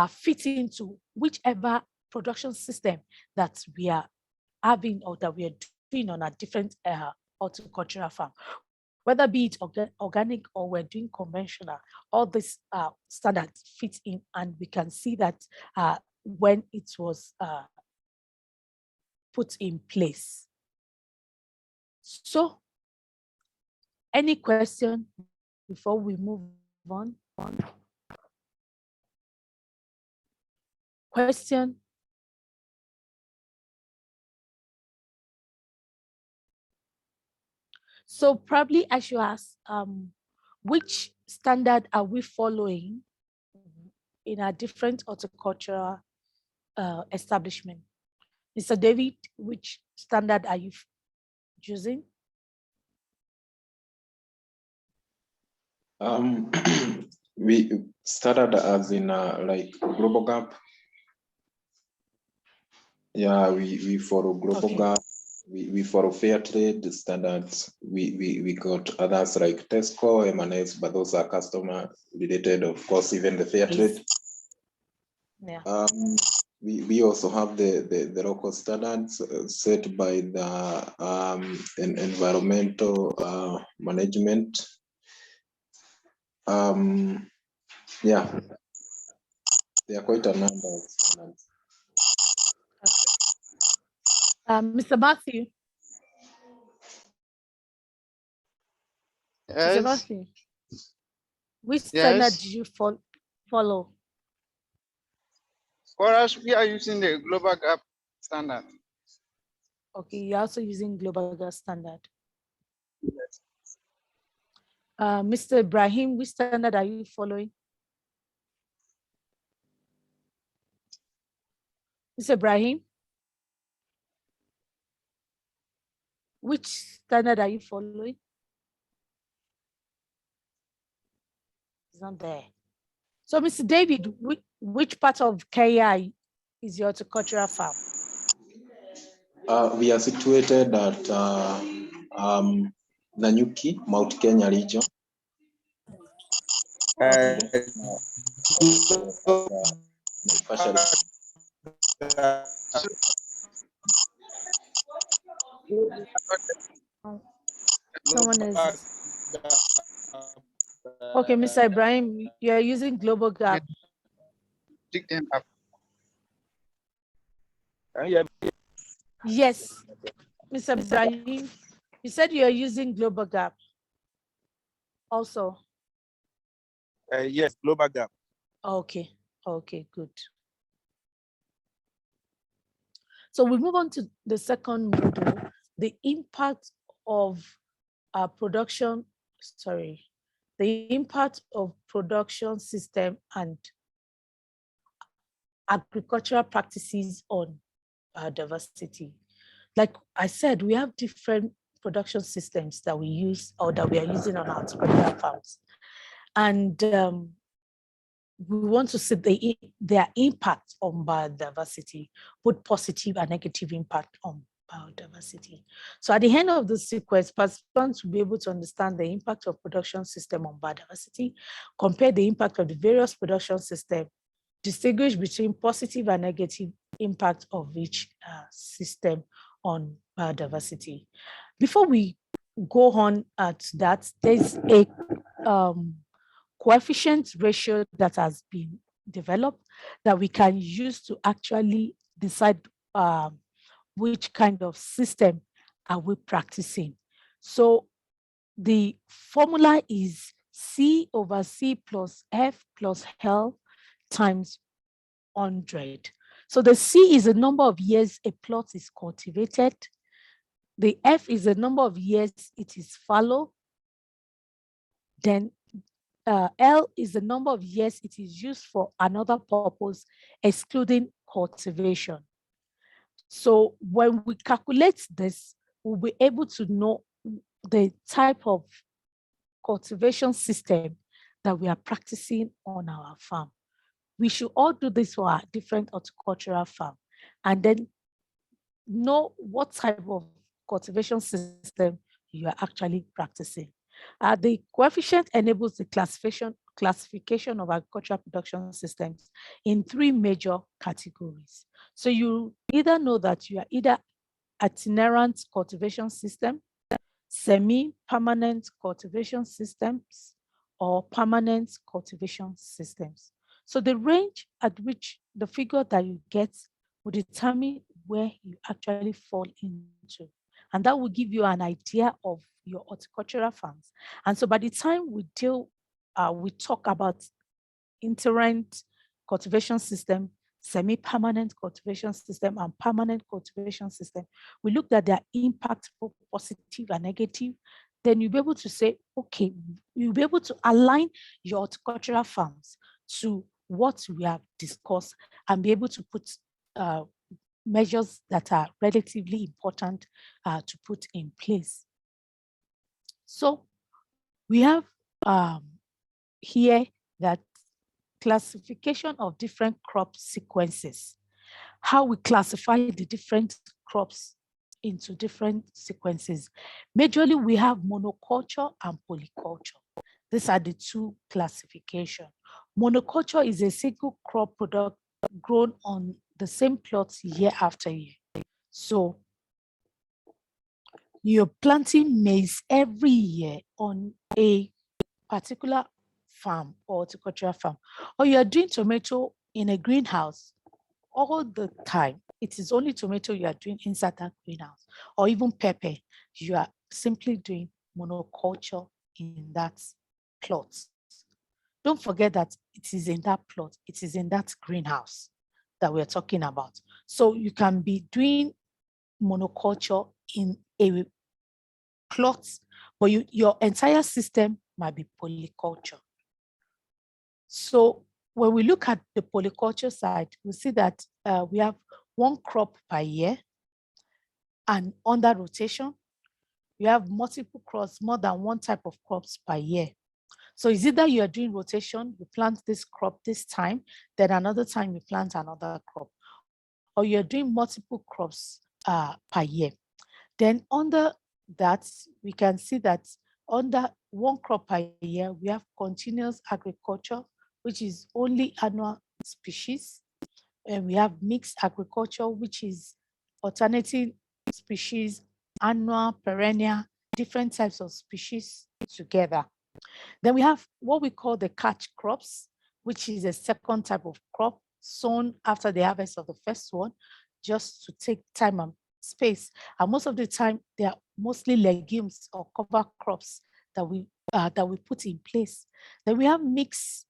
Speaker 3: fit into whichever production system that we are having or that we are doing on a different horticultural farm, whether be it organic or we're doing conventional. All these standards fit in, and we can see that when it was put in place. So, any question before we move on? Question? So probably I should ask, which standard are we following in a different horticultural establishment? Mr. David, which standard are you using?
Speaker 4: We started as in like global gap. Yeah, we follow global gap. We follow fair trade standards. We got others like Tesco, M&S, but those are customer related, of course, even the fair trade.
Speaker 3: Yeah.
Speaker 4: We also have the local standards set by the environmental management. Yeah, there are quite a number of standards.
Speaker 3: Mr. Matthew.
Speaker 2: Yes.
Speaker 3: Mr. Matthew, which standard do you follow?
Speaker 2: For us, we are using the global gap standard.
Speaker 3: Okay, you're also using global gas standard.
Speaker 2: Yes.
Speaker 3: Mr. Ibrahim, which standard are you following? Mr. Ibrahim, which standard are you following? It's not there. So, Mr. David, which part of Kenya is your horticultural farm?
Speaker 4: We are situated at Nanyuki, Mount Kenya region.
Speaker 3: Someone is. Okay, Mr. Ibrahim, you are using Global Gap.
Speaker 2: Pick them up.
Speaker 3: Yes, Mr. Ibrahim, you said you are using Global Gap also.
Speaker 5: Yes, Global Gap.
Speaker 3: Okay, okay, good. So we move on to the second module, the impact of production system and agricultural practices on biodiversity. Like I said, we have different production systems that we use or that we are using on our agricultural farms. And we want to see their impact on biodiversity, both positive and negative impact on biodiversity. So at the end of the sequence, participants will be able to understand the impact of production system on biodiversity, compare the impact of the various production systems, distinguish between positive and negative impact of each system on biodiversity. Before we go on at that, there's a coefficient ratio that has been developed that we can use to actually decide which kind of system are we practicing. So the formula is C over C plus F plus L times 100. So the C is the number of years a plot is cultivated. The F is the number of years it is fallow. Then L is the number of years it is used for another purpose, excluding cultivation. So when we calculate this, we'll be able to know the type of cultivation system that we are practicing on our farm. We should all do this for our different horticultural farm and then know what type of cultivation system you are actually practicing. The coefficient enables the classification of agricultural production systems in 3 major categories. So you either know that you are either itinerant cultivation system, semi-permanent cultivation systems, or permanent cultivation systems. So the range at which the figure that you get will determine where you actually fall into. And that will give you an idea of your horticultural farms. And so by the time we talk about itinerant cultivation system, semi-permanent cultivation system, and permanent cultivation system, we looked at their impact, both positive and negative. Then you'll be able to say, okay, you'll be able to align your horticultural farms to what we have discussed and be able to put measures that are relatively important to put in place. So we have here that classification of different crop sequences, how we classify the different crops into different sequences. Majorly, we have monoculture and polyculture. These are the 2 classifications. Monoculture is a single crop product grown on the same plots year after year. So you're planting maize every year on a particular farm or horticultural farm, or you are doing tomato in a greenhouse all the time. It is only tomato you are doing inside that greenhouse, or even pepper. You are simply doing monoculture in that plot. Don't forget that it is in that plot, it is in that greenhouse that we're talking about. So you can be doing monoculture in a plot, but your entire system might be polyculture. So when we look at the polyculture side, we see that we have one crop per year. And under rotation, you have multiple crops, more than one type of crops per year. So is it that you are doing rotation, you plant this crop this time, then another time you plant another crop, or you're doing multiple crops per year. Then under that, we can see that under one crop per year, we have continuous agriculture, which is only annual species. And we have mixed agriculture, which is alternating species, annual, perennial, different types of species together. Then we have what we call the catch crops, which is a second type of crop sown after the harvest of the first one, just to take time and space. And most of the time, they are mostly legumes or cover crops that we put in place. Then we have mixed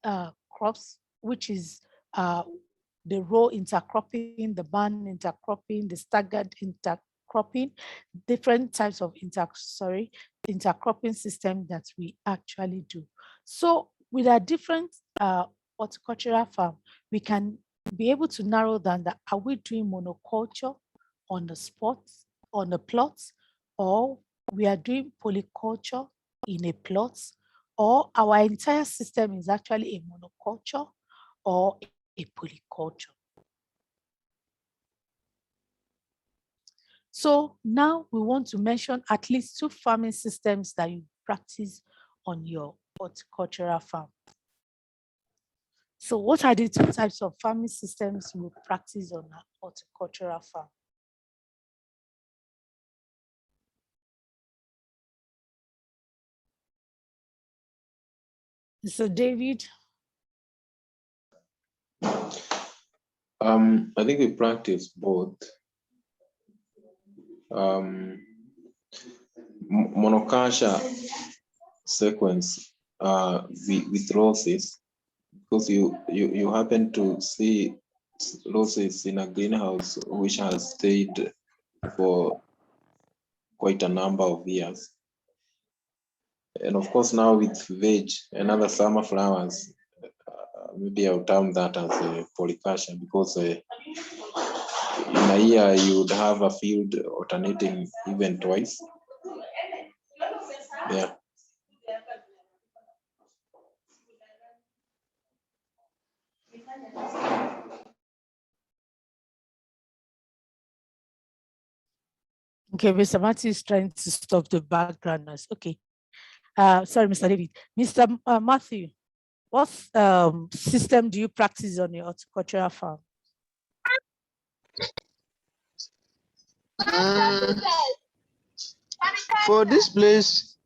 Speaker 3: crops, which is the row intercropping, the band intercropping, the staggered intercropping, different types of intercropping system that we actually do. So with a different horticultural farm, we can be able to narrow down that are we doing monoculture on the spot, on the plots, or we are doing polyculture in a plot, or our entire system is actually a monoculture or a polyculture. So now we want to mention at least 2 farming systems that you practice on your horticultural farm. So what are the 2 types of farming systems you practice on a horticultural farm? So David?
Speaker 4: I think we practice both. Monoculture sequence with roses, because you happen to see roses in a greenhouse which has stayed for quite a number of years. And of course now with veg and other summer flowers, maybe I'll term that as a polyculture, because in a year you would have a field alternating even twice. Yeah.
Speaker 3: Okay, Mr. Matthew is trying to stop the background noise. Okay. Sorry, Mr. David. Mr. Matthew, what system do you practice on your horticultural farm?
Speaker 2: For this place,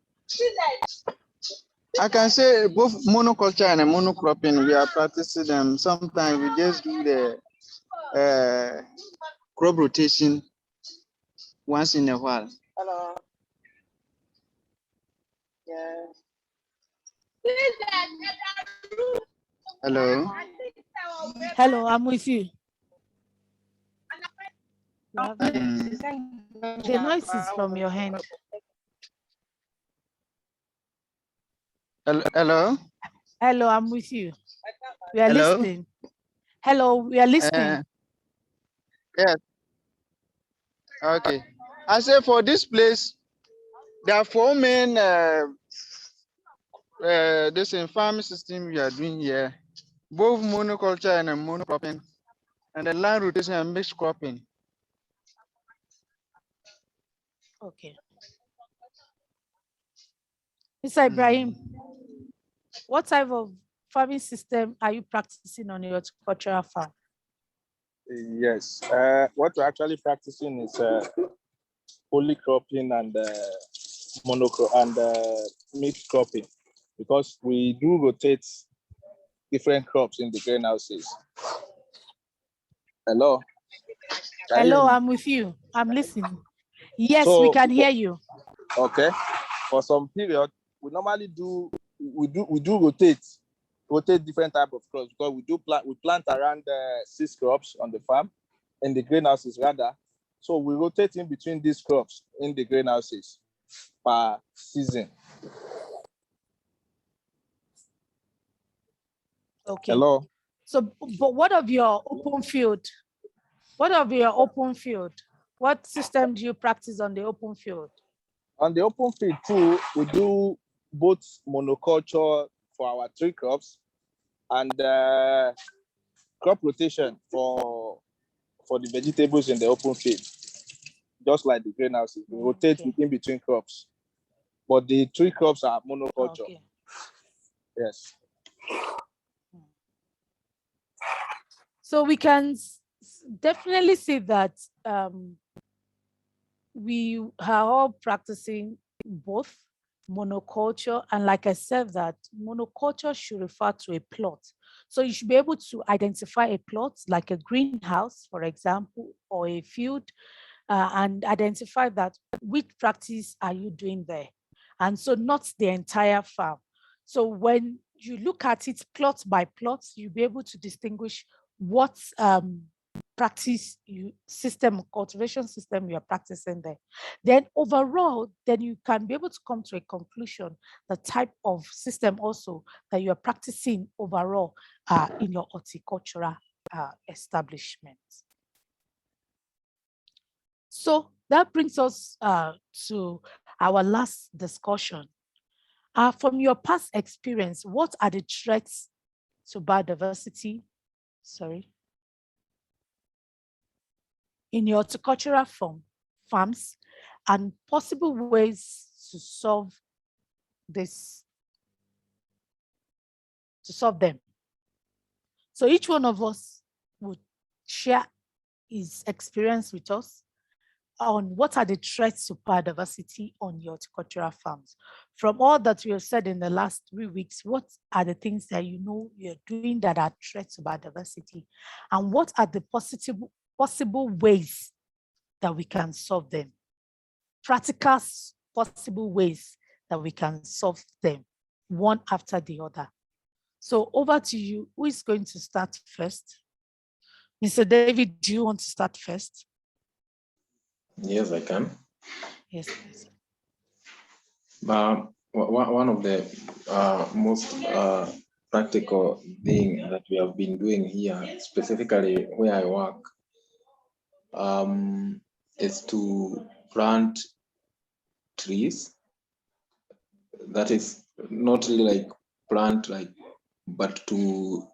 Speaker 2: I can say both monoculture and monocropping, we are practicing them. Sometimes we just do the crop rotation once in a while.
Speaker 6: Hello. Yeah.
Speaker 2: Hello.
Speaker 3: Hello, I'm with you. The noise is from your hand.
Speaker 2: Hello.
Speaker 3: Hello, I'm with you. We are
Speaker 2: Hello?
Speaker 3: listening. Hello, we are listening.
Speaker 2: Yes. Okay. I say for this place, there are 4 main this farming system we are doing here, both monoculture and monocropping, and the land rotation and mixed cropping.
Speaker 3: Okay. Mr. Ibrahim, what type of farming system are you practicing on your horticultural farm?
Speaker 5: Yes, what we're actually practicing is polycropping and monocrop and mixed cropping, because we do rotate different crops in the greenhouses. Hello.
Speaker 3: Hello, I'm with you. I'm listening. Yes, so, we can hear you.
Speaker 5: Okay. For some period, we normally do rotate different type of crops, because we plant around 6 crops on the farm, in the greenhouses rather. So we rotate in between these crops in the greenhouses per season.
Speaker 3: Okay.
Speaker 5: Hello.
Speaker 3: So, but what of your open field? What of your open field? What system do you practice on the open field?
Speaker 5: On the open field too, we do both monoculture for our tree crops and crop rotation for the vegetables in the open field. Just like the greenhouses, we rotate in between crops. But the tree crops are monoculture.
Speaker 3: Okay.
Speaker 5: Yes.
Speaker 3: So we can definitely see that we are all practicing both monoculture, and like I said, that monoculture should refer to a plot. So you should be able to identify a plot like a greenhouse, for example, or a field, and identify that which practice are you doing there. And so not the entire farm. So when you look at it plot by plot, you'll be able to distinguish what practice cultivation system you are practicing there. Then overall, then you can be able to come to a conclusion, the type of system also that you are practicing overall in your horticultural establishment. So that brings us to our last discussion. From your past experience, what are the threats to biodiversity? In your horticultural farms, and possible ways to solve them. So each one of us would share his experience with us on what are the threats to biodiversity on your horticultural farms. From all that we have said in the last 3 weeks, what are the things that you know you're doing that are threats to biodiversity? And what are the possible ways that we can solve them? Practical possible ways that we can solve them, one after the other. So over to you. Who is going to start first? Mr. David, do you want to start first?
Speaker 4: Yes, I can.
Speaker 3: Yes, please.
Speaker 4: One of the most practical thing that we have been doing here, specifically where I work, is to plant trees. That is not really like plant, but to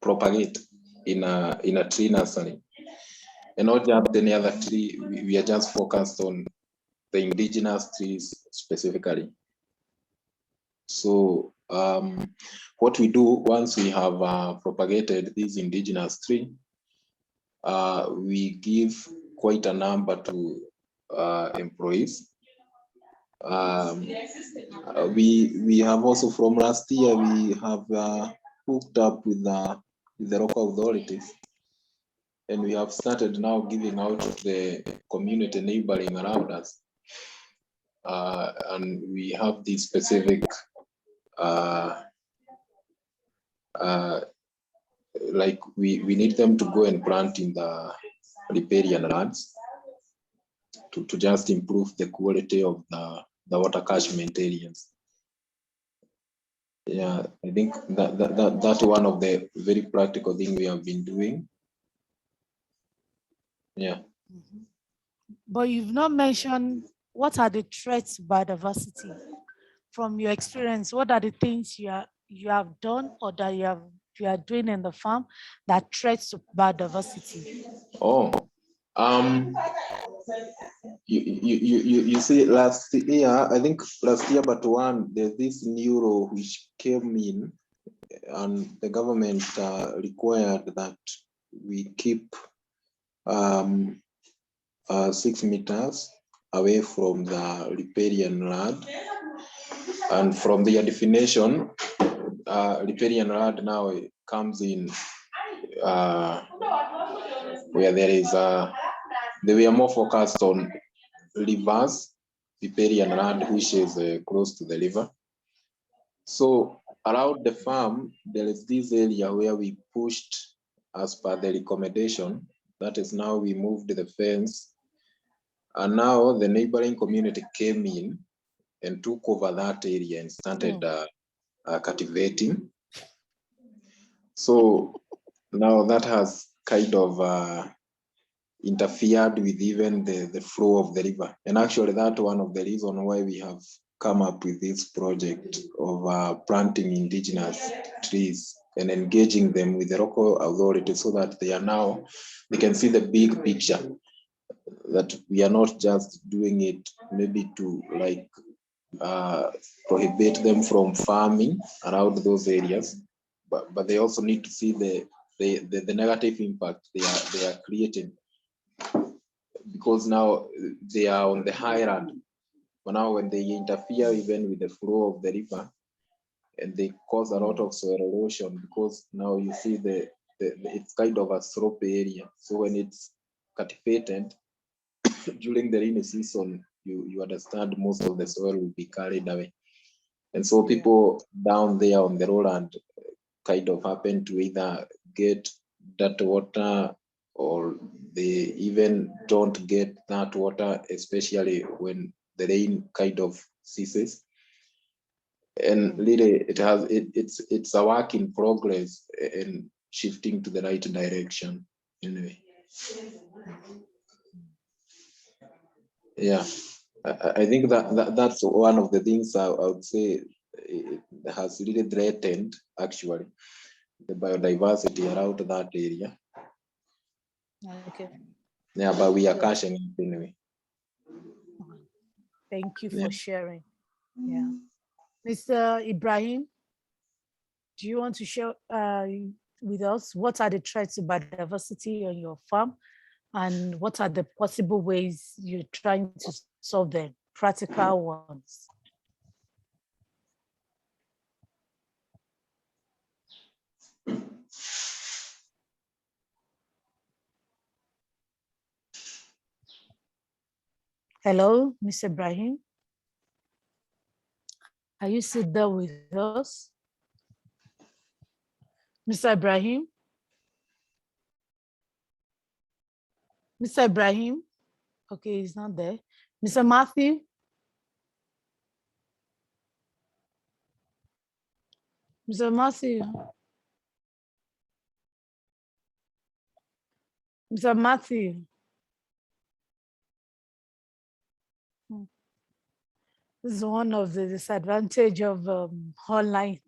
Speaker 4: propagate in a tree nursery, and not just any other tree. We are just focused on the indigenous trees specifically. So what we do once we have propagated this indigenous tree, we give quite a number to employees. We have also, from last year, we have hooked up with the local authorities, and we have started now giving out to the community neighboring around us. And we have these specific like we need them to go and plant in the riparian lands to just improve the quality of the water catchment areas. Yeah, I think that's one of the very practical things we have been doing. Yeah.
Speaker 3: Mm-hmm. But you've not mentioned what are the threats to biodiversity. From your experience, what are the things you have done or that you are doing in the farm that threats to biodiversity?
Speaker 4: Oh, you see, last year, I think last year, but there's this new law which came in, and the government required that we keep 6 meters away from the riparian land. And from their definition, riparian land now comes in where there is they were more focused on rivers, riparian land, which is close to the river. So around the farm, there is this area where we pushed as per the recommendation. That is, now we moved the fence, and now the neighboring community came in and took over that area and started cultivating. So now that has kind of interfered with even the flow of the river. And actually that's one of the reasons why we have come up with this project of planting indigenous trees and engaging them with the local authorities so that they can see the big picture, that we are not just doing it maybe to like prohibit them from farming around those areas, but they also need to see the negative impact they are creating, because now they are on the high land. But now when they interfere even with the flow of the river, and they cause a lot of soil erosion, because now you see it's kind of a slope area. So when it's cultivated during the rainy season, you understand most of the soil will be carried away. And so people down there on the lowland kind of happen to either get that water, or they even don't get that water, especially when the rain kind of ceases. And really it's a work in progress and shifting to the right direction anyway. Yeah, I think that's one of the things I would say it has really threatened actually the biodiversity around that area.
Speaker 3: Okay.
Speaker 4: Yeah, but we are cashing it anyway.
Speaker 3: Thank you for sharing. Yeah. Mr. Ibrahim, do you want to share with us what are the threats to biodiversity on your farm, and what are the possible ways you're trying to solve them, practical ones? Hello, Mr. Ibrahim. Are you still there with us? Mr. Ibrahim? Mr. Ibrahim? Okay, he's not there. Mr. Matthew? Mr. Matthew? Mr. Matthew? This is one of the disadvantages of online.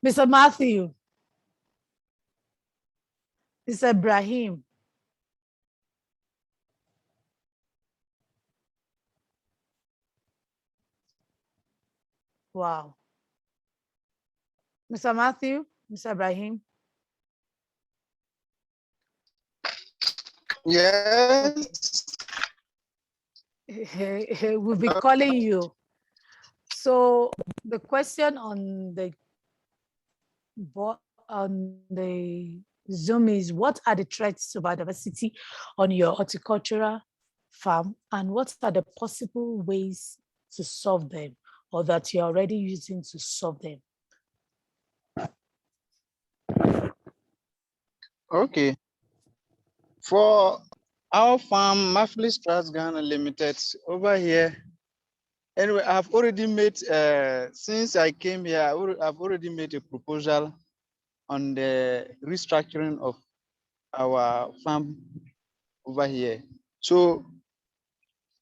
Speaker 3: Mr. Matthew? Mr. Ibrahim? Wow. Mr. Matthew? Mr. Ibrahim?
Speaker 2: Yes.
Speaker 3: We'll be calling you. So the question on the Zoom is, what are the threats to biodiversity on your horticultural farm, and what are the possible ways to solve them, or that you're already using to solve them?
Speaker 2: Okay. For our farm, Maflis Trust Ghana Limited, over here, anyway, I've already made, since I came here, I've already made a proposal on the restructuring of our farm over here. So,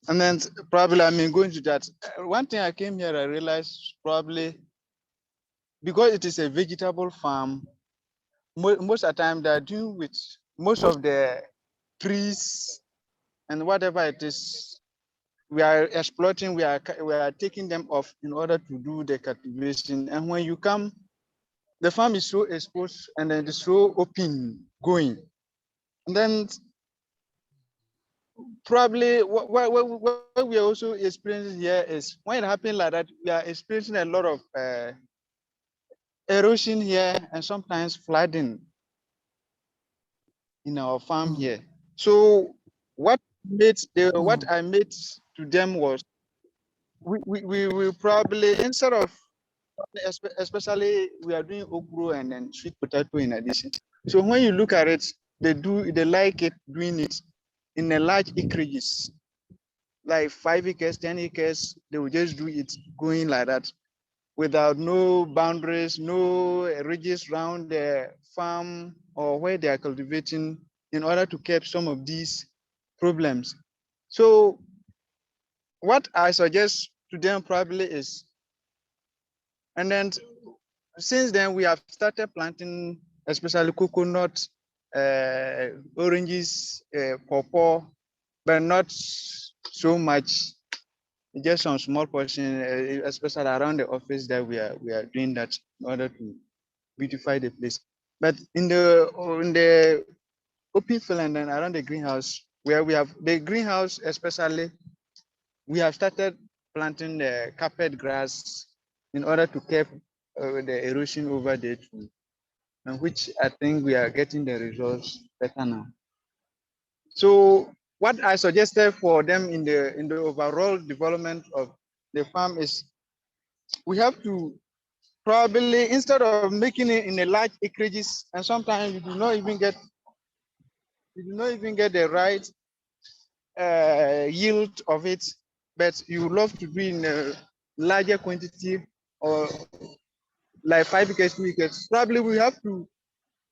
Speaker 2: and then probably I'm going to that. One thing I came here, I realized probably because it is a vegetable farm, most of the time they're doing with most of the trees and whatever it is, we are exploiting, we are taking them off in order to do the cultivation. And when you come, the farm is so exposed and then it's so open going. And then probably what we are also experiencing here is when it happens like that, we are experiencing a lot of erosion here and sometimes flooding in our farm here. So what I made to them was we will probably, instead of, especially we are doing okra and then sweet potato in addition. So when you look at it, they like it doing it in a large acreages, like 5 acres, 10 acres, they will just do it going like that without no boundaries, no ridges around the farm or where they are cultivating in order to curb some of these problems. So what I suggest to them probably is, and then since then we have started planting, especially coconut, oranges, pawpaw, but not so much, just some small portion, especially around the office that we are doing that in order to beautify the place. But in the open field and then around the greenhouse, where we have the greenhouse especially, we have started planting the carpet grass in order to curb the erosion over there too, and which I think we are getting the results better now. So what I suggested for them in the overall development of the farm is, we have to probably, instead of making it in a large acreages, and sometimes you do not even get the right yield of it, but you love to do in a larger quantity, or like 5 acres, 2 acres. Probably we have to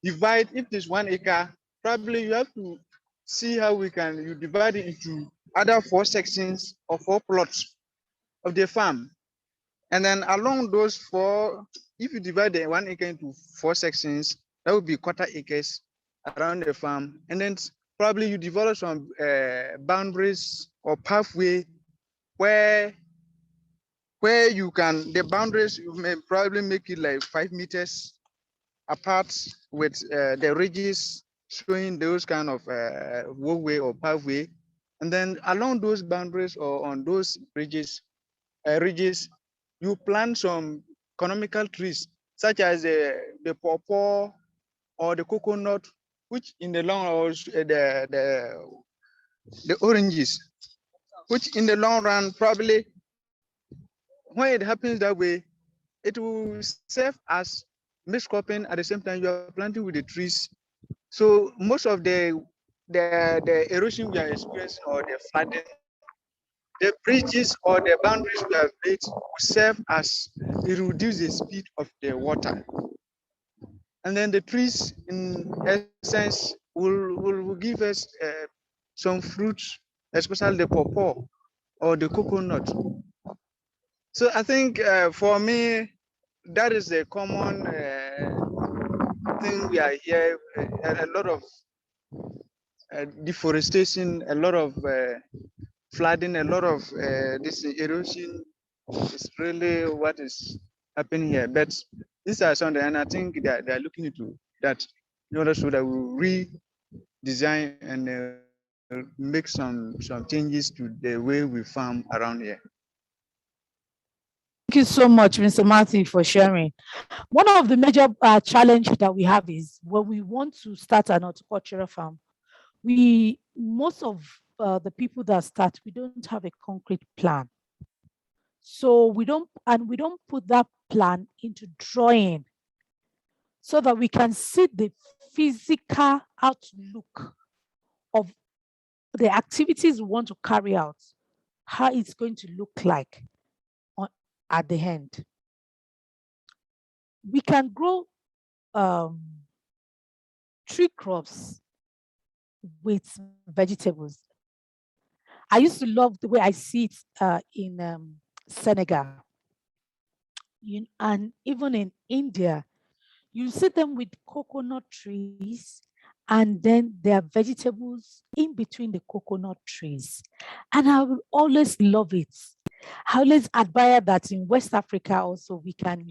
Speaker 2: divide. If there's 1 acre, probably you have to see how you divide it into other 4 sections or 4 plots of the farm. And then along those 4, if you divide the 1 acre into 4 sections, that would be quarter acres around the farm. And then probably you develop some boundaries or pathway where you can, the boundaries, you may probably make it like 5 meters apart, with the ridges showing those kind of walkway or pathway. And then along those boundaries or on those ridges, you plant some economical trees, such as the pawpaw or the coconut, which in the long run, the oranges, which in the long run, probably when it happens that way, it will serve as mixed cropping. At the same time, you are planting with the trees. So most of the erosion we are experiencing, or the flooding, the bridges or the boundaries we have made will serve as it reduce the speed of the water. And then the trees, in essence, will give us some fruits, especially the pawpaw or the coconut. So I think for me, that is a common thing we are here. A lot of deforestation, a lot of flooding, a lot of this erosion is really what is happening here. But these are something, and I think that they are looking into that in order so that we redesign and make some changes to the way we farm around here.
Speaker 3: Thank you so much, Mr. Matthew, for sharing. One of the major challenges that we have is when we want to start an horticultural farm, most of the people that start, we don't have a concrete plan. So we don't put that plan into drawing so that we can see the physical outlook of the activities we want to carry out, how it's going to look like at the end. We can grow tree crops with vegetables. I used to love the way I see it in Senegal, and even in India. You see them with coconut trees, and then there are vegetables in between the coconut trees. And I will always love it. I always admire that in West Africa also we can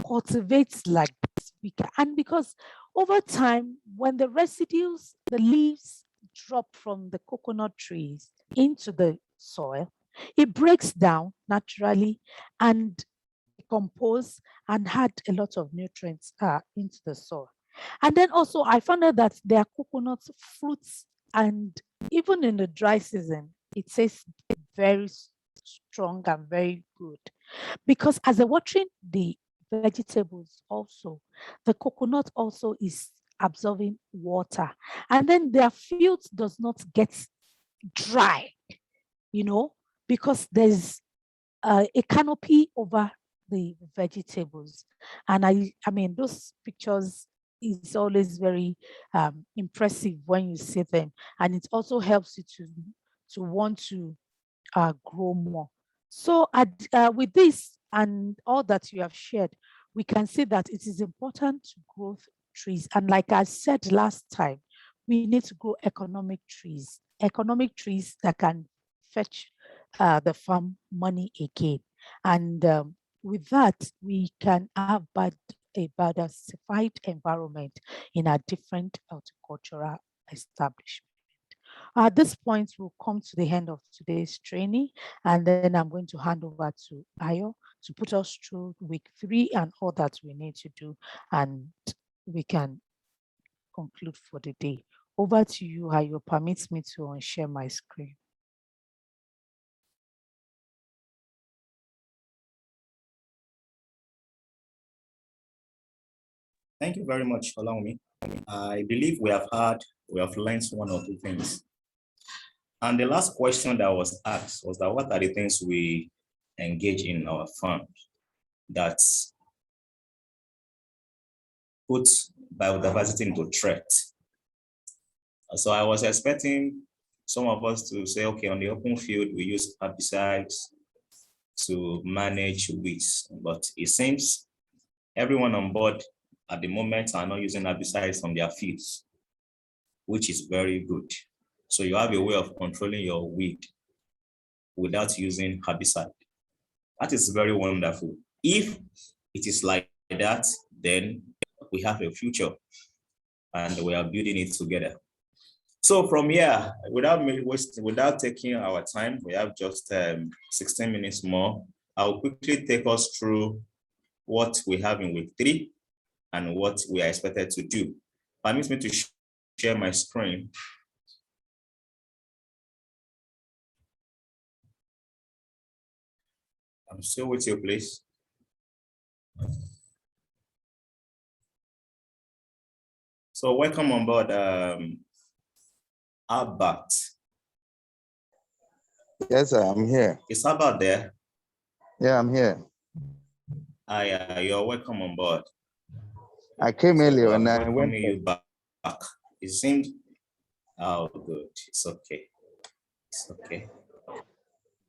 Speaker 3: cultivate like this. And because over time, when the residues, the leaves drop from the coconut trees into the soil, it breaks down naturally and decompose and add a lot of nutrients into the soil. And then also I found out that there are coconut fruits, and even in the dry season, it tastes very strong and very good. Because as they're watering the vegetables also, the coconut also is absorbing water. And then their fields does not get dry, because there's a canopy over the vegetables. And I mean, those pictures, is always very impressive when you see them, and it also helps you to want to grow more. So with this and all that you have shared, we can see that it is important to grow trees. And like I said last time, we need to grow economic trees that can fetch the farm money again. And with that, we can have a biodiversified environment in a different horticultural establishment. At this point, we'll come to the end of today's training, and then I'm going to hand over to Ayo to put us through week 3 and all that we need to do, and we can conclude for the day. Over to you, Ayo. Permits me to unshare my screen.
Speaker 1: Thank you very much, Olawumi. I believe we have learned one or two things. And the last question that was asked was that what are the things we engage in our farm that put biodiversity into threat? So I was expecting some of us to say, okay, on the open field, we use herbicides to manage weeds, but it seems everyone on board at the moment are not using herbicides on their fields, which is very good. So you have a way of controlling your weed without using herbicide. That is very wonderful. If it is like that, then we have a future and we are building it together. So from here, without taking our time, we have just 16 minutes more. I'll quickly take us through what we have in week 3 and what we are expected to do. Permit me to share my screen. I'm still with you, please. So welcome on board, Albert.
Speaker 6: Yes, sir, I'm here.
Speaker 1: Is Albert there?
Speaker 6: Yeah, I'm here.
Speaker 1: You're welcome on board.
Speaker 6: I came earlier and I
Speaker 1: welcoming
Speaker 6: went.
Speaker 1: you back. It seemed, oh, good. It's okay. It's okay.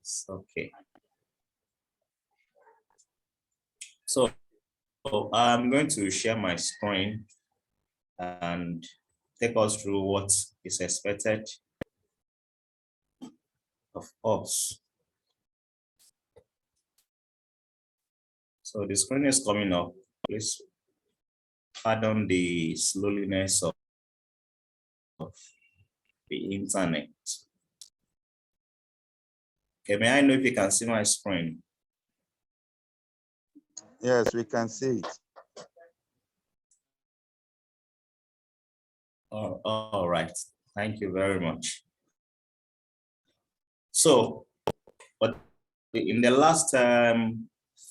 Speaker 1: It's okay. So I'm going to share my screen and take us through what is expected of us. So the screen is coming up. Please pardon the slowness of the internet. Okay, may I know if you can see my screen?
Speaker 6: Yes, we can see it.
Speaker 1: All right. Thank you very much. So, but in the last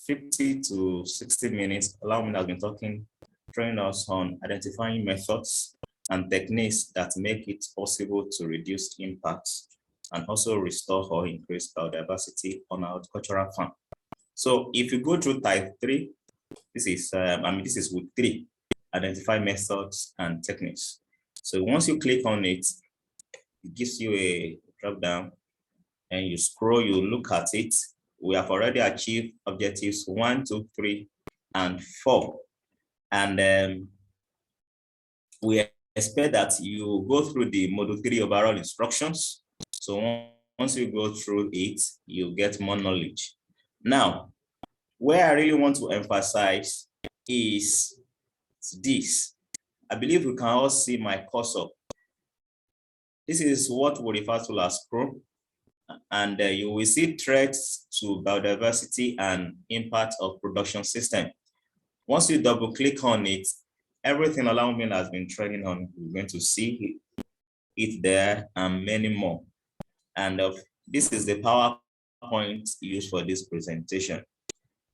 Speaker 1: 50 to 60 minutes, Olawumi has been training us on identifying methods and techniques that make it possible to reduce impacts and also restore or increase biodiversity on our horticultural farm. So if you go through type 3, this is week 3, identify methods and techniques. So once you click on it, it gives you a drop down and you scroll, you look at it. We have already achieved objectives 1, 2, 3, and 4. And we expect that you go through the module 3 overall instructions. So once you go through it, you get more knowledge. Now, where I really want to emphasize is this. I believe we can all see my cursor. This is what we refer to as Chrome. And you will see threats to biodiversity and impact of production system. Once you double click on it, everything Olawumi has been training on, you're going to see it there and many more. And this is the PowerPoint used for this presentation.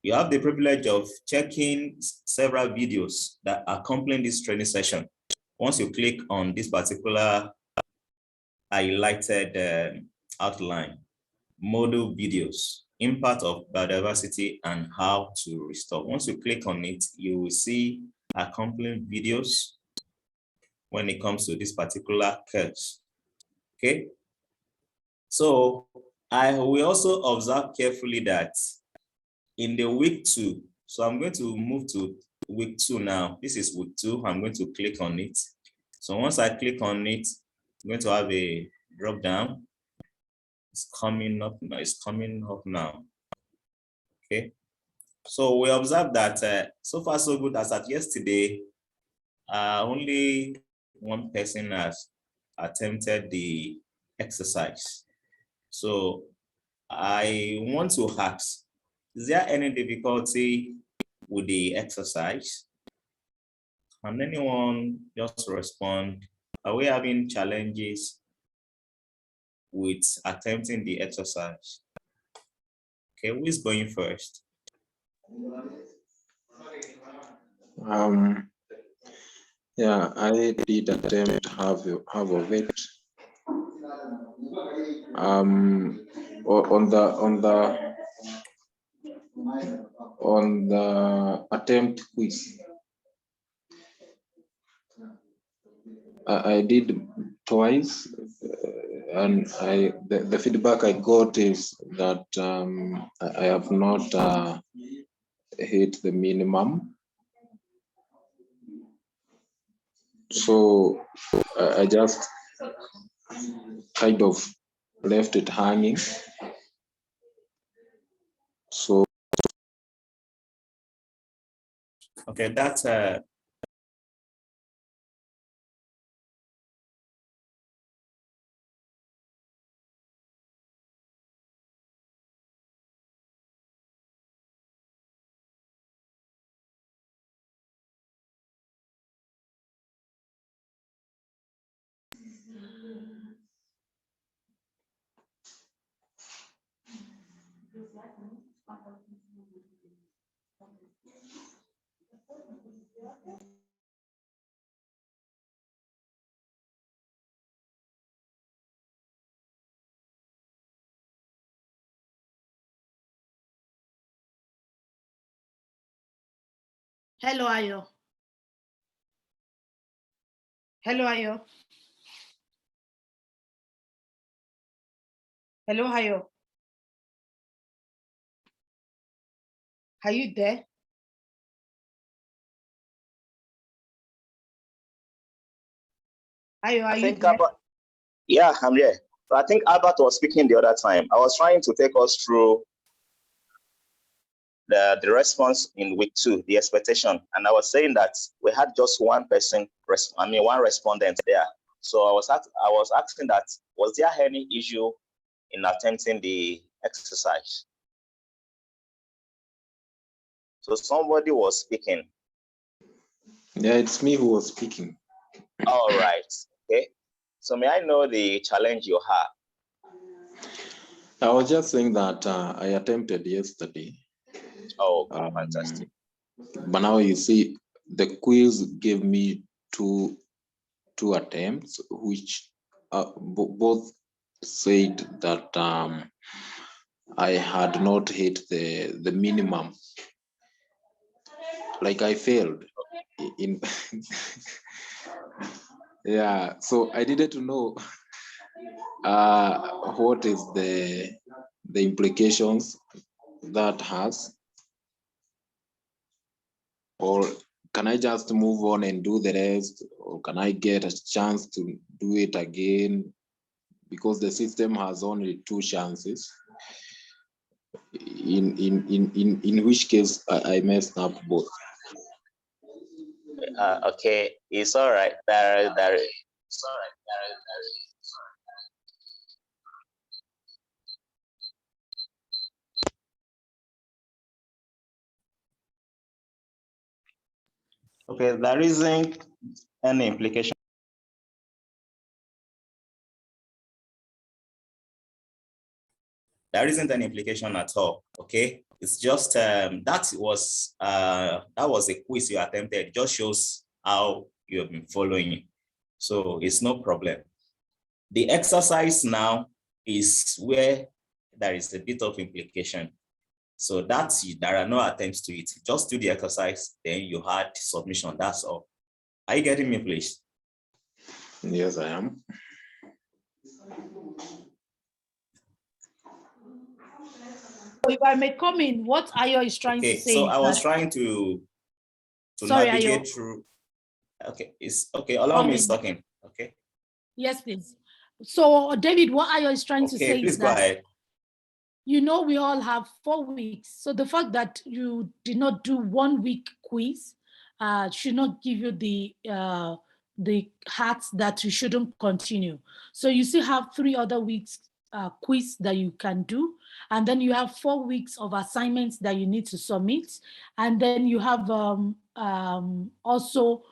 Speaker 1: You have the privilege of checking several videos that accompany this training session. Once you click on this particular highlighted outline, model videos, impact of biodiversity and how to restore. Once you click on it, you will see accompanying videos when it comes to this particular curves. Okay. So I will also observe carefully that in the week 2, so I'm going to move to week 2 now. This is week 2. I'm going to click on it. So once I click on it, I'm going to have a drop down. It's coming up now. It's coming up now. Okay. So we observe that so far so good as at yesterday, only one person has attempted the exercise. So I want to ask, is there any difficulty with the exercise? Can anyone just respond? Are we having challenges with attempting the exercise? Okay, who is going first?
Speaker 4: Yeah, I did attempt half of it. On the attempt quiz, I did twice, and the feedback I got is that I have not hit the minimum. So I just kind of left it hanging. So
Speaker 1: Okay, that's
Speaker 3: Hello, Ayo. Hello, Ayo. Hello, Ayo. Are you there? Ayo, are you there?
Speaker 7: Yeah, I'm here. I think Albert was speaking the other time. I was trying to take us through the response in week 2, the expectation. And I was saying that we had just one person, one respondent there. So I was asking that, was there any issue in attempting the exercise? So somebody was speaking.
Speaker 4: yeah, it's me who was speaking.
Speaker 7: All right. Okay. So may I know the challenge you had?
Speaker 4: I was just saying that I attempted yesterday.
Speaker 7: Oh, fantastic.
Speaker 4: But now you see, the quiz gave me two attempts, which both said that I had not hit the minimum. Like I failed in yeah, so I needed to know what is the implications that has, or can I just move on and do the rest, or can I get a chance to do it again, because the system has only 2 chances, in which case I messed up both.
Speaker 7: Okay, it's all right. It's all right.
Speaker 1: okay. There isn't any implication. There isn't any implication at all. Okay, it's just that was a quiz you attempted. It just shows how you have been following. So it's no problem. The exercise now is where there is a bit of implication. So that's, there are no attempts to it. Just do the exercise, then you had submission. That's all. Are you getting me, please?
Speaker 4: Yes, I am.
Speaker 3: If I may come in, what Ayo is trying to
Speaker 1: Okay,
Speaker 3: say
Speaker 1: so
Speaker 3: is
Speaker 1: I was
Speaker 3: that,
Speaker 1: trying to
Speaker 3: sorry,
Speaker 1: navigate
Speaker 3: Ayo,
Speaker 1: through. Okay, it's okay. Allow me talking. Okay.
Speaker 3: yes, please. So David, what Ayo is trying to
Speaker 1: Okay,
Speaker 3: say
Speaker 1: please
Speaker 3: is
Speaker 1: go
Speaker 3: that,
Speaker 1: ahead.
Speaker 3: you know, we all have 4 weeks. So the fact that you did not do 1 week quiz should not give you the heart that you shouldn't continue. So you still have 3 other weeks quiz that you can do. And then you have 4 weeks of assignments that you need to submit. And then you have also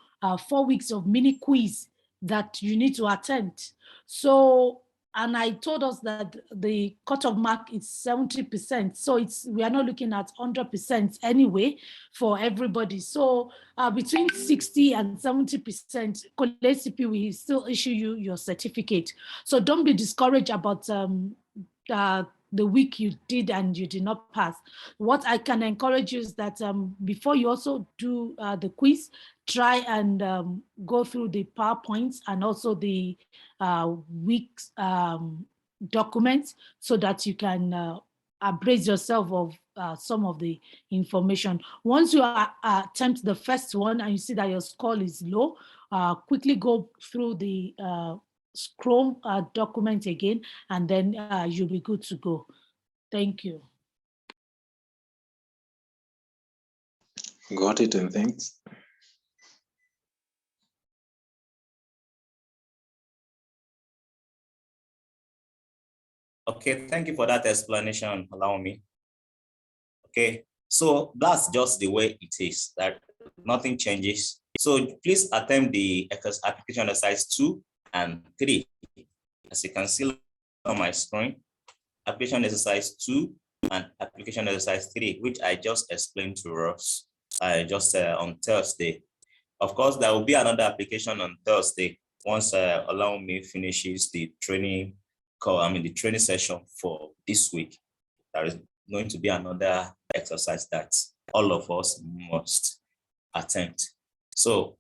Speaker 3: 4 weeks of mini quiz that you need to attempt. So, and I told us that the cutoff mark is 70%. So we are not looking at 100% anyway for everybody. So between 60 and 70%, CP will still issue you your certificate. So don't be discouraged about the week you did and you did not pass. What I can encourage you is that before you also do the quiz, try and go through the PowerPoints and also the week's documents so that you can appraise yourself of some of the information. Once you attempt the first one and you see that your score is low, quickly go through the Chrome document again, and then you'll be good to go. Thank you.
Speaker 4: Got it, and thanks.
Speaker 1: Okay, thank you for that explanation. Allow me. Okay, so that's just the way it is, that nothing changes. So please attempt the application exercise 2 and 3. As you can see on my screen, application exercise 2 and application exercise 3, which I just explained to us on Thursday. Of course, there will be another application on Thursday once Allow Me finishes the training the training session for this week. There is going to be another exercise that all of us must attempt. So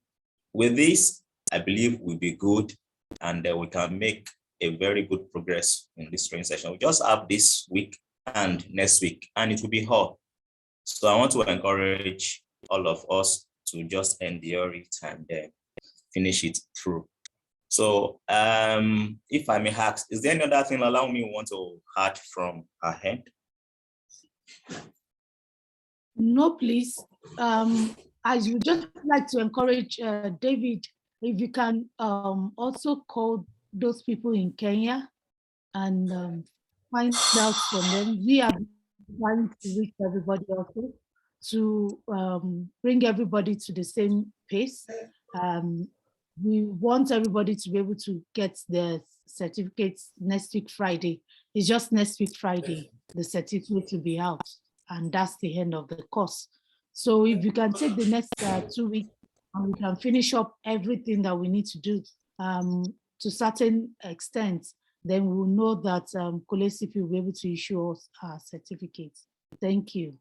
Speaker 1: with this, I believe we'll be good, and we can make a very good progress in this training session. We just have this week and next week, and it will be hard. So I want to encourage all of us to just endure it and finish it through. So if I may ask, is there any other thing Allow Me want to add from her end?
Speaker 3: No, please. I would just like to encourage David, if you can also call those people in Kenya and find out from them. We are trying to reach everybody also to bring everybody to the same pace. We want everybody to be able to get their certificates next week Friday. It's just next week Friday, the certificate will be out, and that's the end of the course. So if you can take the next 2 weeks and we can finish up everything that we need to do to certain extent, then we will know that CP will be able to issue us our certificates. Thank you.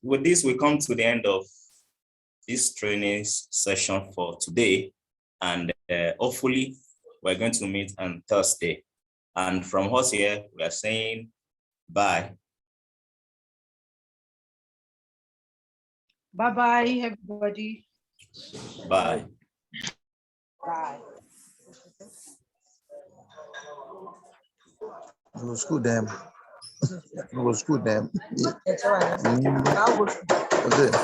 Speaker 1: With this, we come to the end of this training session for today, and hopefully we're going to meet on Thursday. And from us here, we are saying bye.
Speaker 8: Bye-bye, everybody.
Speaker 1: Bye.
Speaker 8: Bye.
Speaker 6: It was good, damn. It was good, damn.
Speaker 8: It's all right.
Speaker 6: Mm.
Speaker 8: Now we'll-
Speaker 6: That's it.